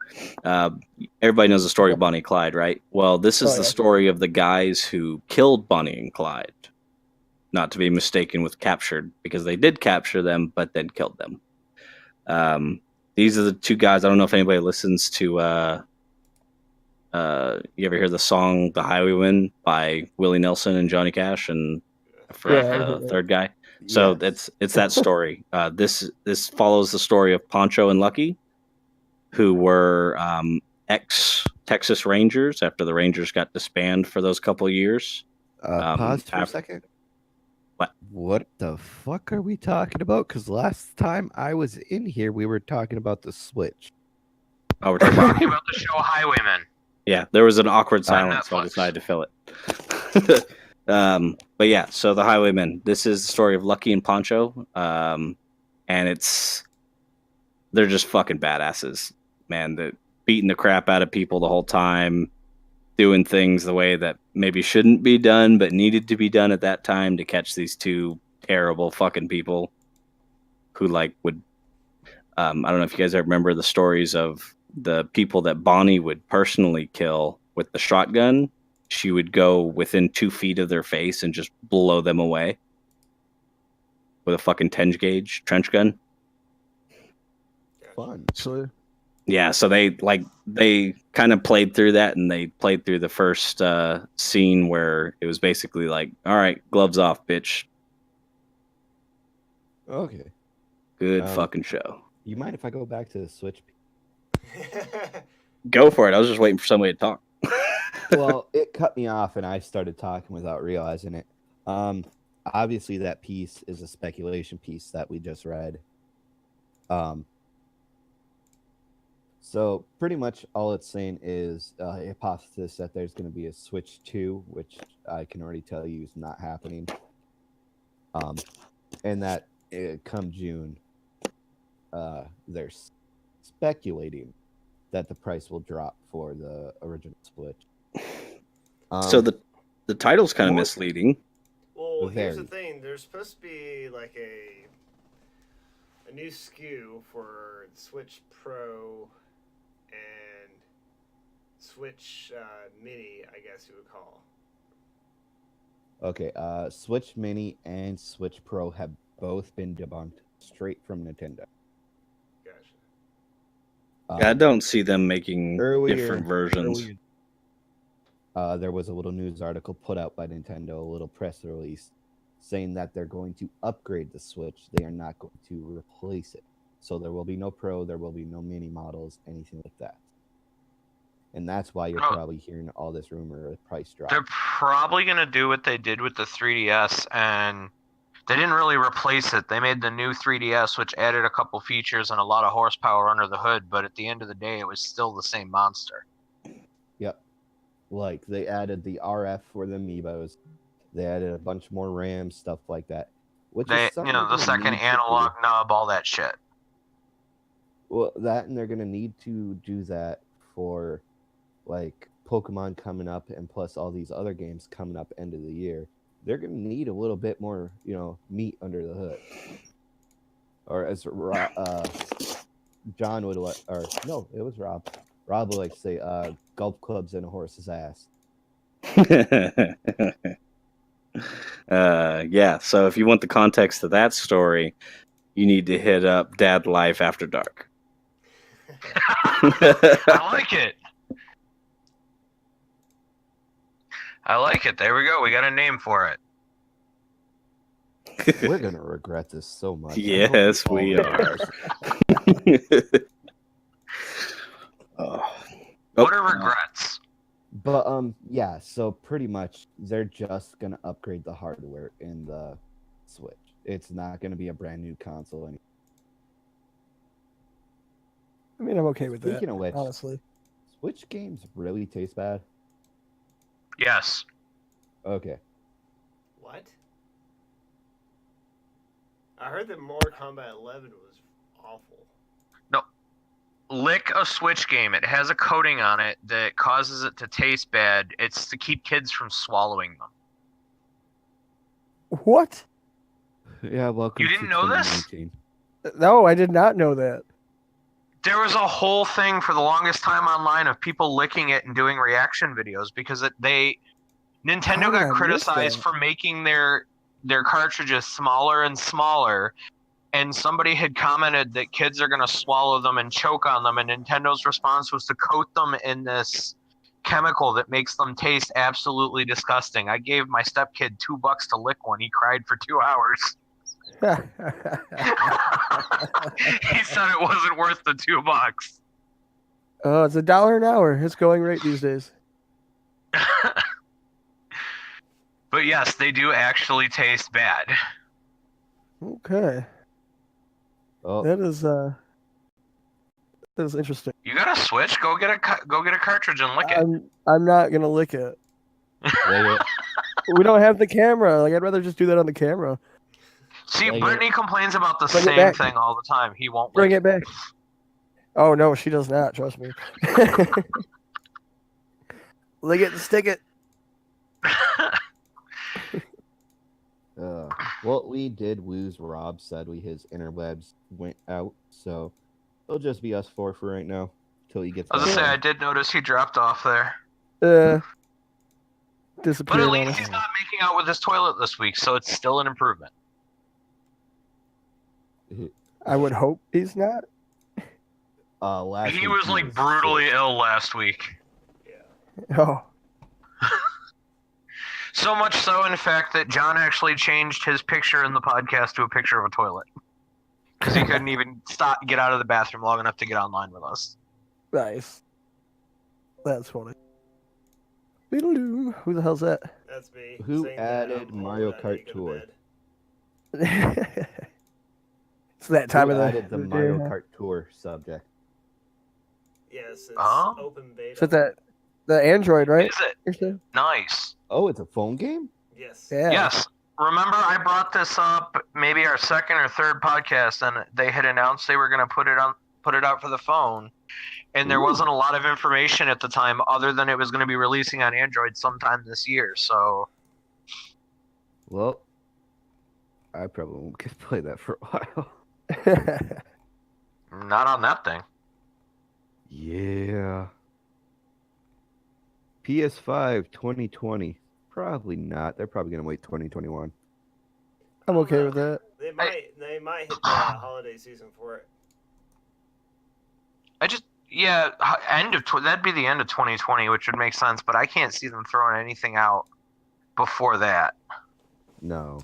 S1: Everybody knows the story of Bonnie and Clyde, right? Well, this is
S2: Oh,
S1: the
S2: yeah.
S1: story of the guys who killed Bonnie and Clyde. Not to be mistaken with captured, because they did capture them, but then killed them. These are the two guys. I don't know if anybody listens to. You ever hear the song "The Highwayman" by Willie Nelson and Johnny Cash, and I forgot
S2: Yeah, I
S1: the
S2: heard that.
S1: third guy. So
S4: Yes.
S1: it's that story. This follows the story of Poncho and Lucky, who were ex Texas Rangers after the Rangers got disbanded for those couple of years.
S4: Pause for a
S1: af-
S4: second.
S1: What?
S4: What the fuck are we talking about? Because last time I was in here, we were talking about the Switch.
S1: Oh, we're talking about
S5: Talking about the show Highwaymen.
S1: yeah. There was an awkward silence, so I
S5: Netflix.
S1: decided to fill it. But yeah, so the Highwaymen. This is the story of Lucky and Poncho, and they're just fucking badasses, man. That beating the crap out of people the whole time, doing things the way that maybe shouldn't be done, but needed to be done at that time to catch these two terrible fucking people who would. I don't know if you guys ever remember the stories of the people that Bonnie would personally kill with the shotgun. She would go within 2 feet of their face and just blow them away with a fucking 10 gauge trench gun.
S4: Fun.
S2: Actually,
S1: Yeah, so they kind of played through that, and they played through the first scene where it was basically like, all right, gloves off, bitch.
S4: Okay.
S1: Good fucking show.
S4: You mind if I go back to the Switch?
S1: Go for it. I was just waiting for somebody to talk.
S4: Well, it cut me off, and I started talking without realizing it. Obviously, that piece is a speculation piece that we just read. So pretty much all it's saying is a hypothesis that there's going to be a Switch 2, which I can already tell you is not happening. And that come June, they're speculating that the price will drop for the original Switch.
S1: So the title's kind of
S4: more-
S1: misleading.
S3: Well, here's the
S4: Very.
S3: thing. There's supposed to be like a new SKU for Switch Pro and Switch Mini, I guess you would call.
S4: Okay, Switch Mini and Switch Pro have both been debunked straight from Nintendo.
S3: Gotcha.
S1: I don't see them making different versions.
S4: There was a little news article put out by Nintendo, a little press release, saying that they're going to upgrade the Switch. They are not going to replace it. So there will be no Pro, there will be no Mini models, anything like that. And that's why you're probably hearing all this rumor of price drop.
S5: They're probably going to do what they did with the 3DS and They didn't really replace it. They made the new 3DS, which added a couple features and a lot of horsepower under the hood, but at the end of the day, it was still the same monster.
S4: Yep. Like, they added the RF for the amiibos. They added a bunch more RAM, stuff like that. Which
S5: They,
S4: is something they're
S5: the
S4: gonna
S5: second
S4: need to
S5: analog
S4: do.
S5: nub, all that shit.
S4: Well, that, and they're going to need to do that for, like, Pokemon coming up, and plus all these other games coming up end of the year. They're going to need a little bit more, meat under the hood. Or as John would, or no, it was Rob. Rob would like to say, golf clubs in a horse's ass.
S1: Yeah, so if you want the context of that story, you need to hit up Dad Life After Dark.
S5: I like it. I like it. There we go. We got a name for it.
S4: We're going to regret this so much.
S1: Yes, we are.
S5: What are regrets?
S4: But yeah, so pretty much they're just gonna upgrade the hardware in the Switch. It's not gonna be a brand new console anymore.
S2: I mean, I'm okay with that.
S4: Speaking of which,
S2: honestly.
S4: Switch games really taste bad.
S5: Yes.
S4: Okay.
S3: What? I heard that Mortal Kombat 11 was awful.
S5: Lick a Switch game. It has a coating on it that causes it to taste bad. It's to keep kids from swallowing them.
S2: What?
S4: Yeah, welcome.
S5: You didn't know this?
S4: 2019.
S2: No, I did not know that.
S5: There was a whole thing for the longest time online of people licking it and doing reaction videos because Nintendo
S2: How did I
S5: got
S2: miss
S5: criticized
S2: that?
S5: for making their cartridges smaller and smaller, and somebody had commented that kids are going to swallow them and choke on them, and Nintendo's response was to coat them in this chemical that makes them taste absolutely disgusting. I gave my stepkid $2 to lick one. He cried for 2 hours. He said it wasn't worth the $2.
S2: Oh, it's $1 an hour. It's going right these days.
S5: But yes, they do actually taste bad.
S2: Okay.
S4: Oh,
S2: That is interesting.
S5: You got a Switch? Go get a cartridge and lick it.
S2: I'm not gonna lick it.
S4: Lick it.
S2: We don't have the camera. Like, I'd rather just do that on the camera.
S5: See,
S4: Lick it.
S5: Brittany complains about the
S2: Bring it
S5: same
S2: back.
S5: thing all the time. He won't
S2: Bring
S5: lick
S2: it back. Oh no, she does not. Trust me. Lick it and stick it.
S4: Well, we did lose Rob. Sadly, his interwebs went out, so it'll just be us four for right now till he gets
S5: I was
S4: back.
S5: gonna say,
S4: on.
S5: I did notice he dropped off there.
S2: Uh,
S5: But
S2: disappeared
S5: at
S2: on
S5: least
S2: us.
S5: he's not making out with his toilet this week, so it's still an improvement.
S2: I would hope he's not.
S4: Last
S5: He
S4: week
S5: was like brutally
S4: sick.
S5: ill last week.
S2: Oh,
S5: So much so, in fact, that John actually changed his picture in the podcast to a picture of a toilet. Because he couldn't even get out of the bathroom long enough to get online with us.
S2: nice. That's funny. Beedle-doo. Who the hell's that?
S3: That's me.
S4: Who
S3: saying
S4: added
S3: that I'm
S4: Mario
S3: old, I need
S4: Kart
S3: to go to
S4: Tour?
S3: bed.
S2: It's that time
S4: Who
S2: of the
S4: added the
S2: day,
S4: Mario
S2: huh?
S4: Kart Tour subject?
S3: Yes, it's
S5: Oh.
S3: open beta.
S2: So that the Android, right?
S5: Is it?
S2: You're saying?
S5: Nice.
S4: Oh, it's a phone game?
S3: Yes.
S2: Yeah.
S5: Yes. Remember, I brought this up maybe our second or third podcast, and they had announced they were going to put it out for the phone, and there
S4: Ooh.
S5: wasn't a lot of information at the time other than it was going to be releasing on Android sometime this year. So
S4: Well, I probably won't get to play that for a while.
S5: not on that thing.
S4: Yeah. PS5 2020. Probably not. They're probably going to wait 2021.
S2: I'm okay with that.
S3: They might hit the holiday season for it.
S5: That'd be the end of 2020, which would make sense. But I can't see them throwing anything out before that.
S4: No.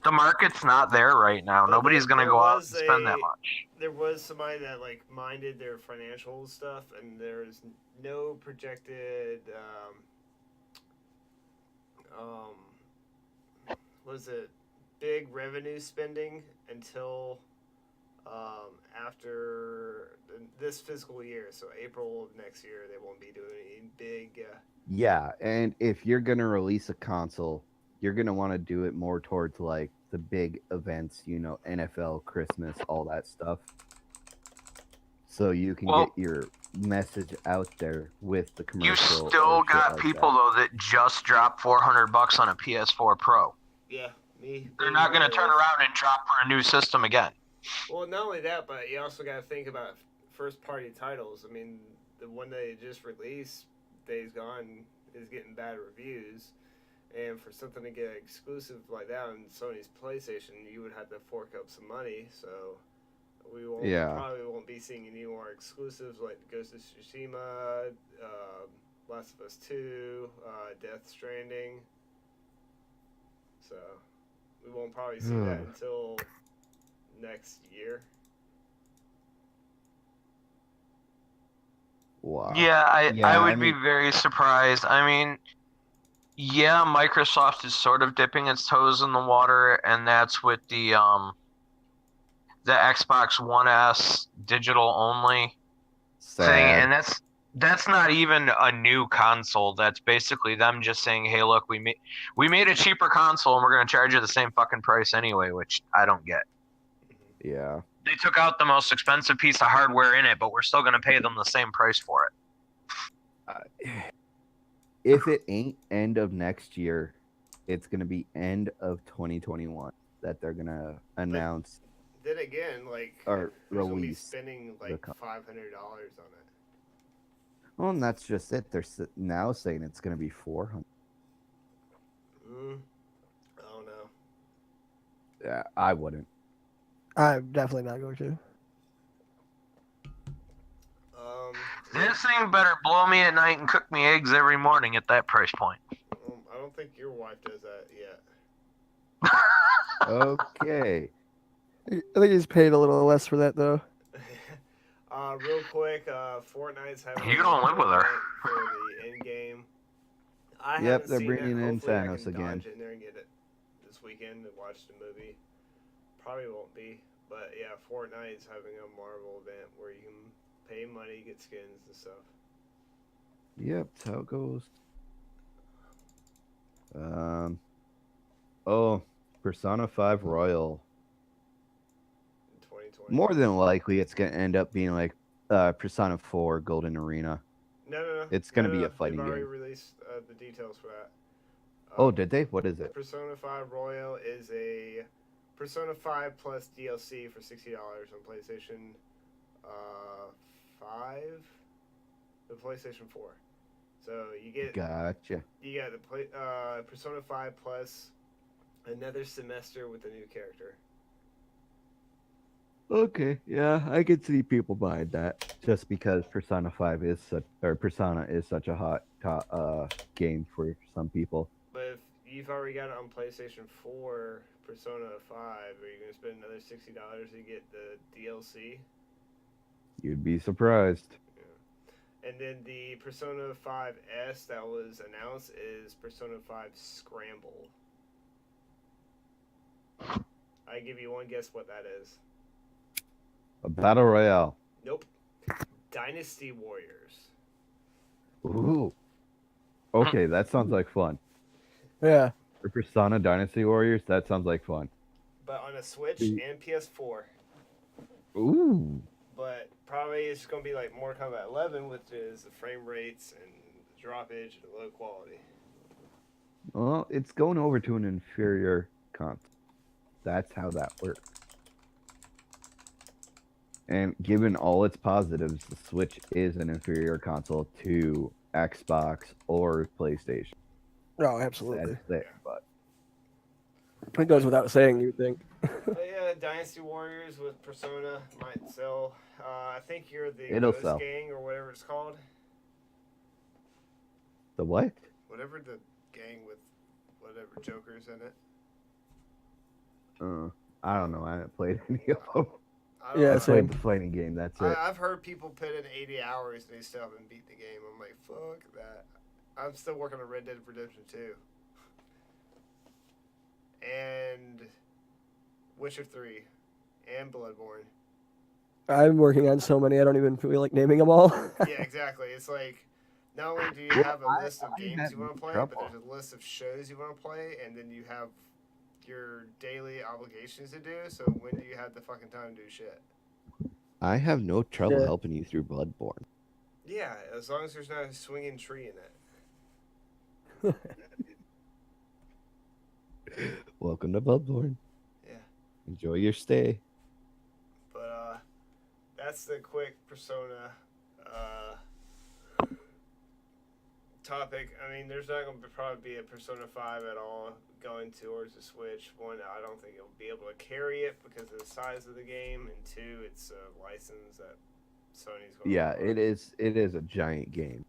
S5: The market's not there right now.
S3: But
S5: Nobody's going to
S3: there
S5: go out and
S3: was
S5: spend that much.
S3: There was somebody that like minded their financial stuff, and there's no projected what is it, big revenue spending until after this fiscal year. So April of next year, they won't be doing any big.
S4: Yeah, and if you're gonna release a console, you're gonna want to do it more towards like the big events, NFL, Christmas, all that stuff, so you can
S5: Well,
S4: get your message out there with the
S5: you
S4: commercial
S5: still
S4: or shit
S5: got
S4: like
S5: people
S4: that.
S5: though that just dropped $400 on a PS4 Pro.
S3: Yeah, me.
S5: They're
S3: being
S5: not
S3: one
S5: going to
S3: of
S5: turn
S3: those.
S5: around and drop for a new system again.
S3: Well, not only that, but you also got to think about first-party titles. I mean, the one they just released, Days Gone, is getting bad reviews, and for something to get exclusive like that on Sony's PlayStation, you would have to fork up some money. So we probably won't be seeing any more exclusives like Ghost of Tsushima, Last of Us 2, Death Stranding. So we won't probably see that until next year.
S4: Wow.
S5: Yeah, I would be
S4: mean,
S5: very surprised. I mean, yeah, Microsoft is sort of dipping its toes in the water, and that's with the Xbox One S digital only thing,
S4: sad.
S5: and that's not even a new console. That's basically them just saying, "Hey, look, we made a cheaper console, and we're going to charge you the same fucking price anyway," which I don't get.
S4: Yeah.
S5: They took out the most expensive piece of hardware in it, but we're still going to pay them the same price for it.
S4: If it ain't end of next year, it's gonna be end of 2021 that they're gonna announce
S3: Then again, like,
S4: or
S3: who's gonna be
S4: release.
S3: spending like $500 on it?
S4: Well, and that's just it. They're now saying it's gonna be 400.
S3: I don't know.
S4: Yeah, I wouldn't.
S2: I'm definitely not going to.
S5: This thing better blow me at night and cook me eggs every morning at that price point.
S3: I don't think your wife does that yet.
S4: Okay.
S2: I think he's paid a little less for that though.
S3: Real quick, Fortnite's having.
S5: You don't live with her.
S3: For the end game. I
S4: Yep,
S3: haven't
S4: they're
S3: seen
S4: bringing
S3: it.
S4: in
S3: Hopefully, I
S4: Thanos
S3: can
S4: again.
S3: dodge in there and get it this weekend and watch the movie. Probably won't be, but yeah, Fortnite's having a Marvel event where you can pay money, get skins and stuff.
S4: Yep, that's how it goes. Oh, Persona 5 Royal.
S3: In 2020.
S4: More than likely, it's gonna end up being like Persona 4 Golden Arena.
S3: No.
S4: It's gonna be a fighting
S3: They've already
S4: game.
S3: released the details for that.
S4: Oh, did they? What is it?
S3: Persona 5 Royal is a Persona 5 plus DLC for $60 on PlayStation 5, the PlayStation 4. So you get
S4: Gotcha.
S3: the Persona 5 plus another semester with a new character.
S4: Okay, yeah, I could see people buying that just because Persona is such a hot game for some people.
S3: But if you've already got it on PlayStation 4, Persona 5, are you going to spend another $60 to get the DLC?
S4: You'd be surprised.
S3: And then the Persona 5S that was announced is Persona 5 Scramble. I give you one guess what that is.
S4: A battle royale.
S3: Nope. Dynasty Warriors.
S4: Ooh. Okay, that sounds like fun.
S2: Yeah.
S4: For Persona Dynasty Warriors, that sounds like fun.
S3: But on a Switch and PS4.
S4: Ooh.
S3: But probably it's going to be like Mortal Kombat 11, which is the frame rates and the droppage and the low quality.
S4: Well, it's going over to an inferior console. That's how that works. And given all its positives, the Switch is an inferior console to Xbox or PlayStation.
S2: No, absolutely.
S4: That's there, but
S2: It goes without saying, you'd think.
S3: But yeah, Dynasty Warriors with Persona might sell. I think you're the
S4: It'll
S3: Ghost
S4: sell.
S3: Gang or whatever it's called.
S4: the what?
S3: Whatever the gang with whatever Joker's in it.
S4: I don't know. I haven't played any of them.
S3: I don't
S2: Yeah,
S3: know.
S4: I
S2: same.
S4: played the fighting game. That's it.
S3: I've heard people put in 80 hours and they still haven't beat the game. I'm like, fuck that. I'm still working on Red Dead Redemption 2. And Witcher 3, and Bloodborne.
S2: I'm working on so many, I don't even feel like naming them all.
S3: Yeah, exactly. It's like not only do you
S4: Well,
S3: have a list of
S4: I
S3: games
S4: had
S3: you want to play,
S4: trouble.
S3: but there's a list of shows you want to play, and then you have your daily obligations to do. So when do you have the fucking time to do shit?
S4: I have no trouble
S2: Yeah.
S4: helping you through Bloodborne.
S3: Yeah, as long as there's not a swinging tree in it.
S4: Welcome to Bloodborne.
S3: Yeah.
S4: Enjoy your stay.
S3: But that's the quick Persona topic. I mean, there's not going to probably be a Persona 5 at all going towards the Switch. One, I don't think it'll be able to carry it because of the size of the game, and two, it's a license that Sony's going.
S4: Yeah, it is. It is a giant game.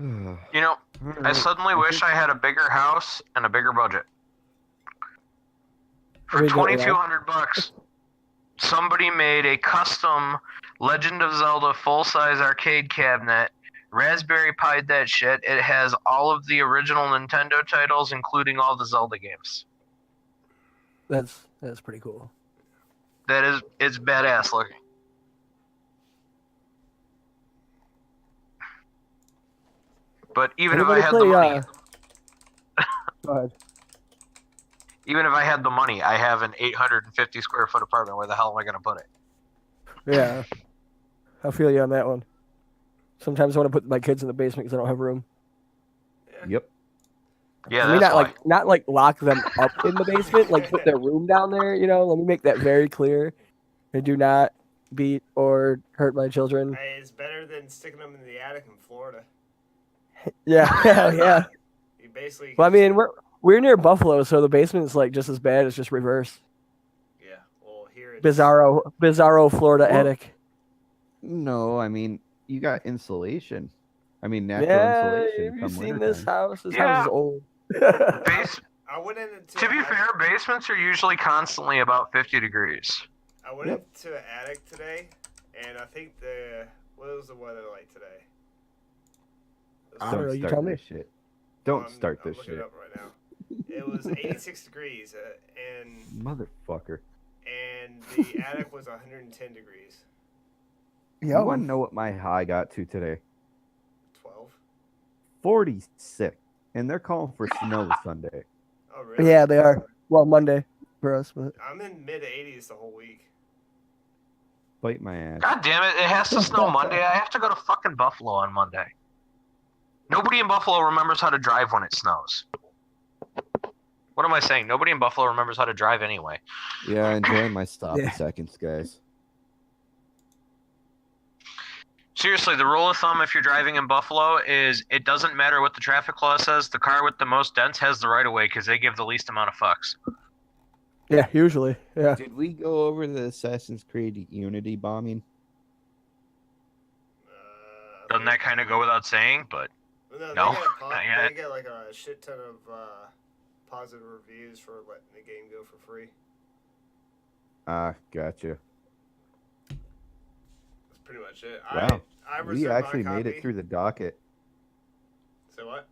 S5: You know, I suddenly wish I had a bigger house and a bigger budget. For $2,200, somebody made a custom Legend of Zelda full-size arcade cabinet. Raspberry Pi'd that shit. It has all of the original Nintendo titles, including all the Zelda games.
S2: That's pretty cool.
S5: It's badass looking. But even if I had the money,
S2: Go ahead.
S5: even if I had the money, I have an 850 square foot apartment. Where the hell am I going to put it?
S2: Yeah, I feel you on that one. Sometimes I want to put my kids in the basement because I don't have room.
S4: Yep.
S5: Yeah,
S2: I mean,
S5: that's
S2: not like lock them up in the basement, like put their room down there. You know, let me make that very clear. I do not beat or hurt my children.
S3: Hey, it's better than sticking them in the attic in Florida.
S2: Yeah, hell yeah.
S3: You basically.
S2: Well, I mean, we're near Buffalo, so the basement is like just as bad. It's just reverse.
S3: Yeah. Well, here it's
S2: Bizarro Florida
S4: Well,
S2: attic.
S4: No, I mean you got insulation. I mean natural
S2: Yeah,
S4: insulation.
S2: have you
S4: come
S2: seen
S4: wintertime.
S2: this house? This
S5: Yeah.
S2: house is old.
S3: I went into.
S5: To be fair, basements are usually constantly about 50 degrees.
S3: I went into an attic today, and I think what was the weather like today?
S2: I don't know,
S4: Don't
S2: you
S4: start
S2: tell me.
S4: this shit. Don't
S3: I'm
S4: start this
S3: looking
S4: shit.
S3: it up right now. It was 86 degrees, and
S4: Motherfucker.
S3: the attic was 110 degrees.
S4: You want to know what my high got to today?
S3: 12.
S4: 46. And they're calling for snow Sunday.
S3: Oh, really?
S2: Yeah, they are. Well, Monday for us, but
S3: I'm in mid 80s the whole week.
S4: Bite my ass.
S5: God damn it! It has to snow Monday. I have to go to fucking Buffalo on Monday. Nobody in Buffalo remembers how to drive when it snows. What am I saying? Nobody in Buffalo remembers how to drive anyway.
S4: Yeah, enjoy my stop
S2: Yeah.
S4: seconds, guys.
S5: Seriously, the rule of thumb if you're driving in Buffalo is it doesn't matter what the traffic law says. The car with the most dents has the right of way because they give the least amount of fucks.
S2: yeah, usually, yeah.
S4: Did we go over the Assassin's Creed Unity bombing?
S5: Doesn't that kind of go without saying? But
S3: No,
S5: No,
S3: they
S5: not yet.
S3: get like a shit ton of positive reviews for letting the game go for free.
S4: Ah, gotcha.
S3: That's pretty much it.
S4: Wow.
S3: I
S4: We
S3: reserved
S4: actually
S3: my
S4: made
S3: copy.
S4: it through the docket.
S3: So what?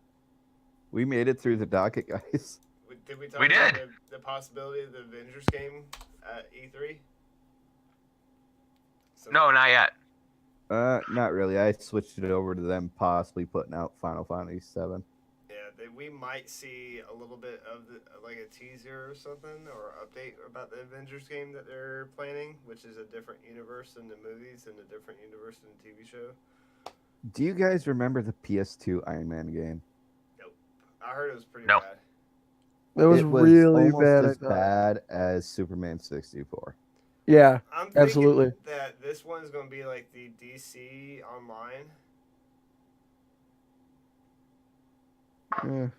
S4: We made it through the docket, guys.
S3: Did we talk
S5: We
S3: about
S5: did.
S3: the possibility of the Avengers game at E3?
S5: no, not yet.
S4: Not really. I switched it over to them possibly putting out Final Fantasy 7.
S3: Yeah, we might see a little bit of like a teaser or something or update about the Avengers game that they're planning, which is a different universe than the movies and a different universe than the TV show.
S4: Do you guys remember the PS2 Iron Man game?
S3: Nope. I heard it was pretty
S5: No.
S3: bad.
S2: It was really
S4: almost
S2: bad. I
S4: as
S2: thought.
S4: bad as Superman 64.
S2: Yeah,
S3: I'm thinking
S2: absolutely.
S3: that this one's going to be like the DC Online.
S2: I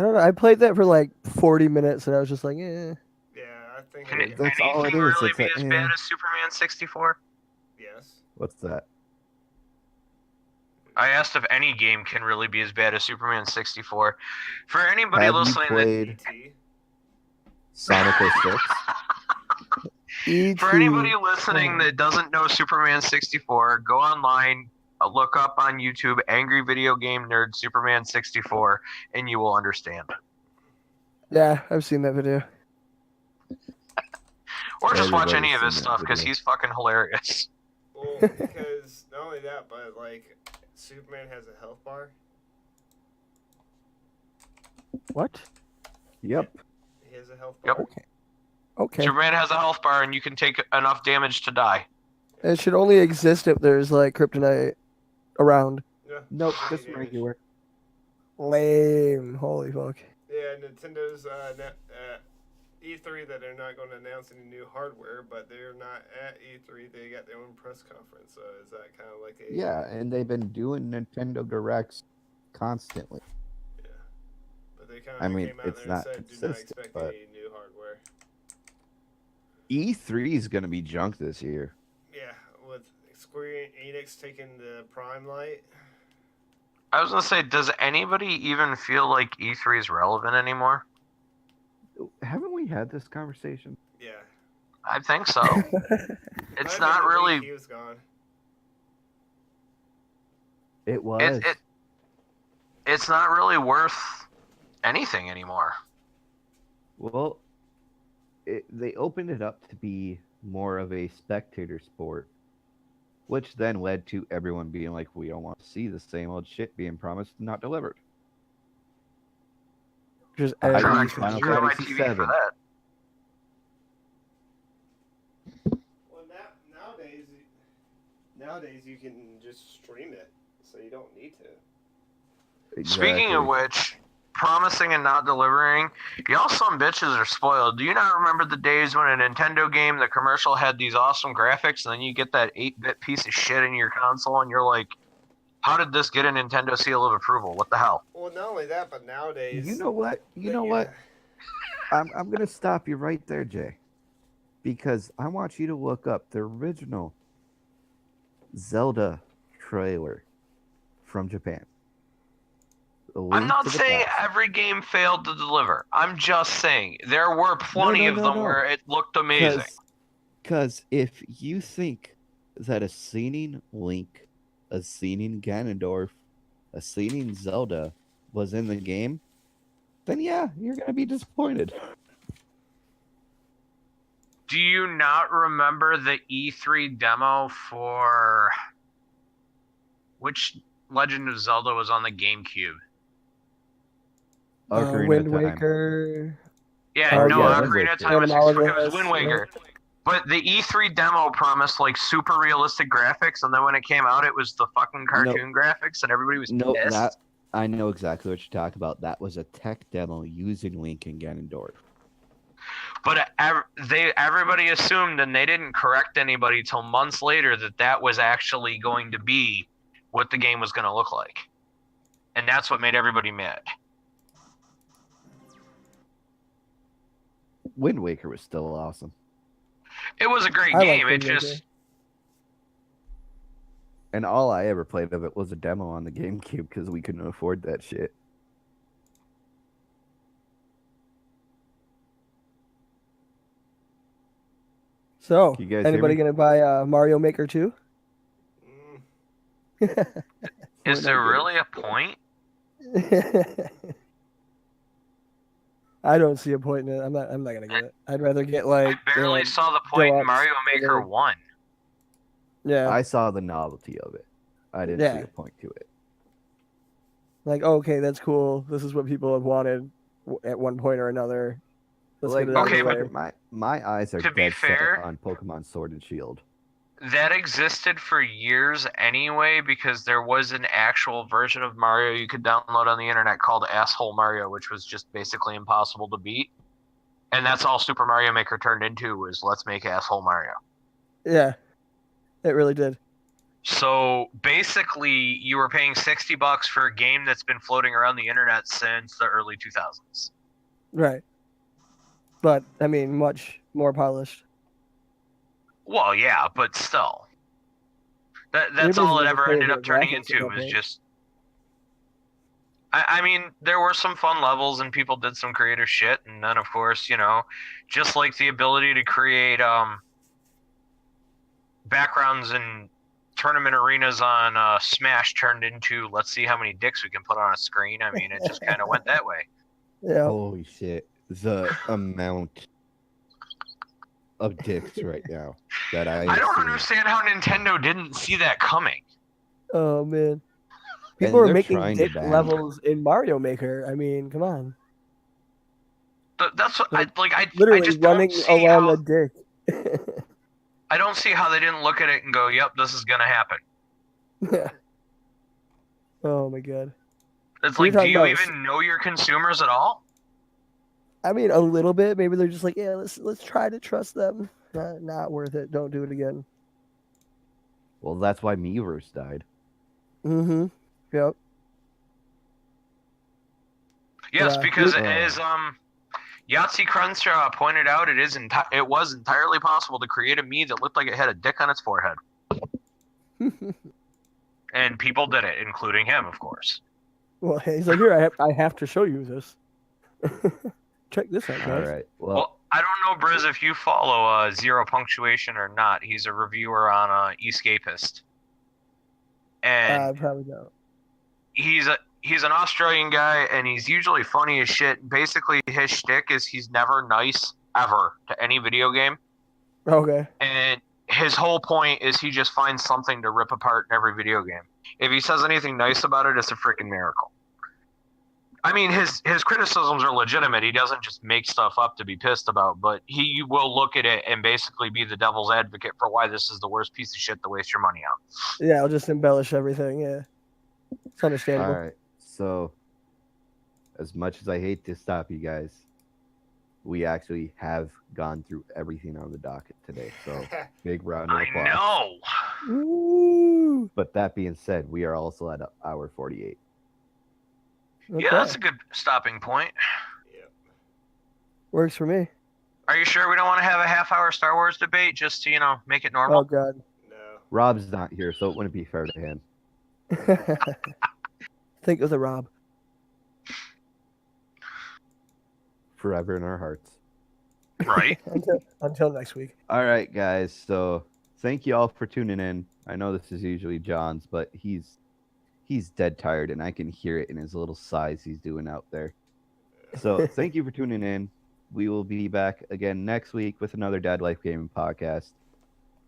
S2: don't know. I played that for like 40 minutes, and I was just like, eh.
S3: Yeah, I think
S5: Can,
S4: That's
S5: can
S4: all it
S5: anything
S4: is.
S5: really
S4: It's
S5: be
S4: a-
S5: as
S4: eh.
S5: bad as Superman 64?
S3: yes.
S4: What's that?
S5: I asked if any game can really be as bad as Superman 64. For anybody
S4: Have you
S5: listening,
S4: played
S3: E.T.
S4: Sonic 06?
S2: E.T.
S5: for anybody listening that doesn't know Superman 64, go online, look up on YouTube "Angry Video Game Nerd Superman 64," and you will understand.
S2: Yeah, I've seen that video.
S5: Or just watch
S4: Everybody's
S5: any of his
S4: seen that
S5: stuff because
S4: video.
S5: he's fucking hilarious.
S3: Well, because not only that, but like Superman has a health bar.
S2: What?
S4: Yep.
S3: He has a health
S5: Yep.
S3: bar.
S2: Okay. Okay.
S5: Superman has a health bar and you can take enough damage to die.
S2: It should only exist if there's like kryptonite around.
S3: Yeah.
S4: Nope,
S3: fifty
S4: just
S3: damage.
S4: regular.
S2: Lame. Holy fuck.
S3: Yeah, Nintendo's E3 that they're not going to announce any new hardware, but they're not at E3. They got their own press conference. So is that kind of like a
S4: Yeah, and they've been doing Nintendo Directs constantly.
S3: Yeah, but they kind
S4: I
S3: of
S4: mean,
S3: came out
S4: it's
S3: there and
S4: not
S3: said, "Do not
S4: consistent,
S3: expect
S4: but-
S3: any new hardware."
S4: E3 is going to be junk this year.
S3: Yeah, with Square Enix taking the Prime Light.
S5: I was gonna say, does anybody even feel like E3 is relevant anymore?
S4: Haven't we had this conversation?
S3: Yeah,
S5: I think so. It's
S3: Might have
S5: not
S3: been the week
S5: really.
S3: He was gone.
S4: It was.
S5: It's not really worth anything anymore.
S4: Well, they opened it up to be more of a spectator sport, which then led to everyone being like, we don't want to see the same old shit being promised and not delivered.
S2: Just
S4: I
S2: every
S4: agree.
S5: Sure, I can
S4: Final
S5: subscribe to my
S4: Fantasy
S5: TV for
S4: VII.
S5: that.
S3: Well, nowadays you can just stream it, so you don't need to.
S5: Speaking of which, promising and not delivering, y'all some bitches are spoiled. Do you not remember the days when a Nintendo game, the commercial had these awesome graphics, and then you get that 8-bit piece of shit in your console, and you're like, how did this get a Nintendo seal of approval? What the hell?
S3: Well, not only that, but nowadays.
S4: You know what? You know what? I'm gonna stop you right there, Jay, because I want you to look up the original Zelda trailer from Japan. A
S5: I'm
S4: Link
S5: not
S4: to the
S5: saying
S4: Past.
S5: every game failed to deliver. I'm just saying there were plenty of them where it looked amazing.
S4: Because if you think that a singing Link, a singing Ganondorf, a singing Zelda was in the game, then yeah, you're gonna be disappointed.
S5: Do you not remember the E3 demo for which Legend of Zelda was on the GameCube?
S4: Ocarina
S2: Wind
S4: of Time.
S2: Waker.
S5: Yeah,
S2: Oh,
S5: no,
S2: yeah,
S4: Wind
S5: Ocarina of
S4: Waker.
S5: Time was,
S2: Animal
S5: it was
S2: Crossing,
S5: Wind Waker. But the E3 demo promised like super realistic graphics, and then when it came out, it was the fucking cartoon graphics, and everybody was
S4: No,
S5: pissed.
S4: that I know exactly what you're talking about. That was a tech demo using Link and Ganondorf.
S5: But everybody assumed, and they didn't correct anybody till months later, that was actually going to be what the game was going to look like, and that's what made everybody mad.
S4: Wind Waker was still awesome.
S5: It was a great
S2: I like
S5: game. It
S2: Wind
S5: just
S2: Waker.
S4: And all I ever played of it was a demo on the GameCube because we couldn't afford that shit.
S2: So,
S4: You guys hear
S2: anybody
S4: me?
S2: gonna buy Mario Maker 2?
S3: Mm,
S5: is there really a point?
S2: I don't see a point in it. I'm not gonna get it. I'd rather get like
S5: I barely
S2: you know,
S5: saw the point in
S2: Deluxe,
S5: Mario Maker
S2: or-
S5: 1.
S2: yeah,
S4: I saw the novelty of it. I didn't see
S2: Yeah.
S4: a point to it.
S2: like okay, that's cool. This is what people have wanted at one point or another. Let's
S4: Like,
S2: get it out
S5: okay,
S2: of the
S5: but
S2: way.
S4: my eyes are
S5: to be
S4: dead
S5: fair-
S4: set on Pokemon Sword and Shield.
S5: That existed for years anyway, because there was an actual version of Mario you could download on the internet called Asshole Mario, which was just basically impossible to beat. And that's all Super Mario Maker turned into, was let's make Asshole Mario.
S2: Yeah, it really did.
S5: So basically, you were paying $60 for a game that's been floating around the internet since the early 2000s.
S2: Right. But I mean, much more polished.
S5: Well, yeah, but still. That's
S2: You're
S5: all it
S2: basically
S5: ever
S2: just
S5: ended
S2: playing
S5: up turning
S2: graphics at
S5: into,
S2: that
S5: was
S2: point.
S5: just... I mean, there were some fun levels and people did some creative shit, and then, of course, you know, just like the ability to create backgrounds and tournament arenas on Smash turned into, let's see how many dicks we can put on a screen. I mean, it just kind of went that way.
S2: Yeah.
S4: Holy shit. the amount of dicks right now that I
S5: I don't
S4: see.
S5: understand how Nintendo didn't see that coming.
S2: Oh man,
S4: And
S2: people are
S4: they're
S2: making
S4: trying to
S2: dick
S4: ban it.
S2: levels in Mario Maker. I mean, come on,
S5: That's what I
S2: Like,
S5: like. I
S2: literally
S5: just don't
S2: running
S5: see
S2: along
S5: how
S2: a dick.
S5: I don't see how they didn't look at it and go, "Yep, this is gonna happen."
S2: Yeah. Oh my god.
S5: It's
S2: So you're
S5: like, do
S2: talking
S5: you
S2: about?
S5: even know your consumers at all?
S2: I mean, a little bit. Maybe they're just like, yeah, let's try to trust them. Not worth it. Don't do it again.
S4: Well, that's why Miiverse died.
S2: Mm-hmm. Yep.
S5: Yes,
S2: But,
S5: because as Yahtzee Crenshaw pointed out, it was entirely possible to create a Mii that looked like it had a dick on its forehead, and people did it, including him, of course.
S2: well, he's like, here, I have to show you this. Check this out,
S4: All
S2: guys.
S4: right.
S5: Well, I don't know, Briz, if you follow Zero Punctuation or not. He's a reviewer on Escapist, and
S2: Probably don't.
S5: he's an Australian guy, and he's usually funny as shit. Basically, his shtick is he's never nice ever to any video game,
S2: Okay.
S5: and his whole point is he just finds something to rip apart in every video game. If he says anything nice about it, it's a freaking miracle. I mean, his criticisms are legitimate. He doesn't just make stuff up to be pissed about, but he will look at it and basically be the devil's advocate for why this is the worst piece of shit to waste your money on.
S2: Yeah, I'll just embellish everything. Yeah, it's
S4: all
S2: understandable.
S4: right. So, as much as I hate to stop you guys, we actually have gone through everything on the docket today. So, big round of
S5: I
S4: applause.
S5: know.
S2: Ooh.
S4: But that being said, we are also at hour 48.
S2: Okay.
S5: Yeah, that's a good stopping point.
S3: Yep.
S2: Works for me.
S5: Are you sure we don't want to have a half-hour Star Wars debate just to, make it
S2: Oh
S5: normal?
S2: god.
S3: No.
S4: Rob's not here, so it wouldn't be fair to him.
S2: Think of the Rob.
S4: Forever in our hearts.
S5: Right.
S2: Until next week.
S4: All right, guys. So, thank you all for tuning in. I know this is usually John's, but he's dead tired, and I can hear it in his little sighs he's doing out there. So, thank you for tuning in. We will be back again next week with another Dad Life Gaming podcast.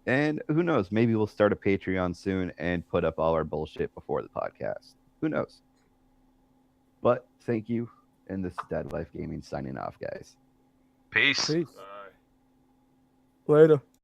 S4: And who knows? Maybe we'll start a Patreon soon and put up all our bullshit before the podcast. Who knows? But thank you. And this is Dad Life Gaming signing off, guys.
S5: Peace.
S2: Peace.
S3: Bye.
S2: Later.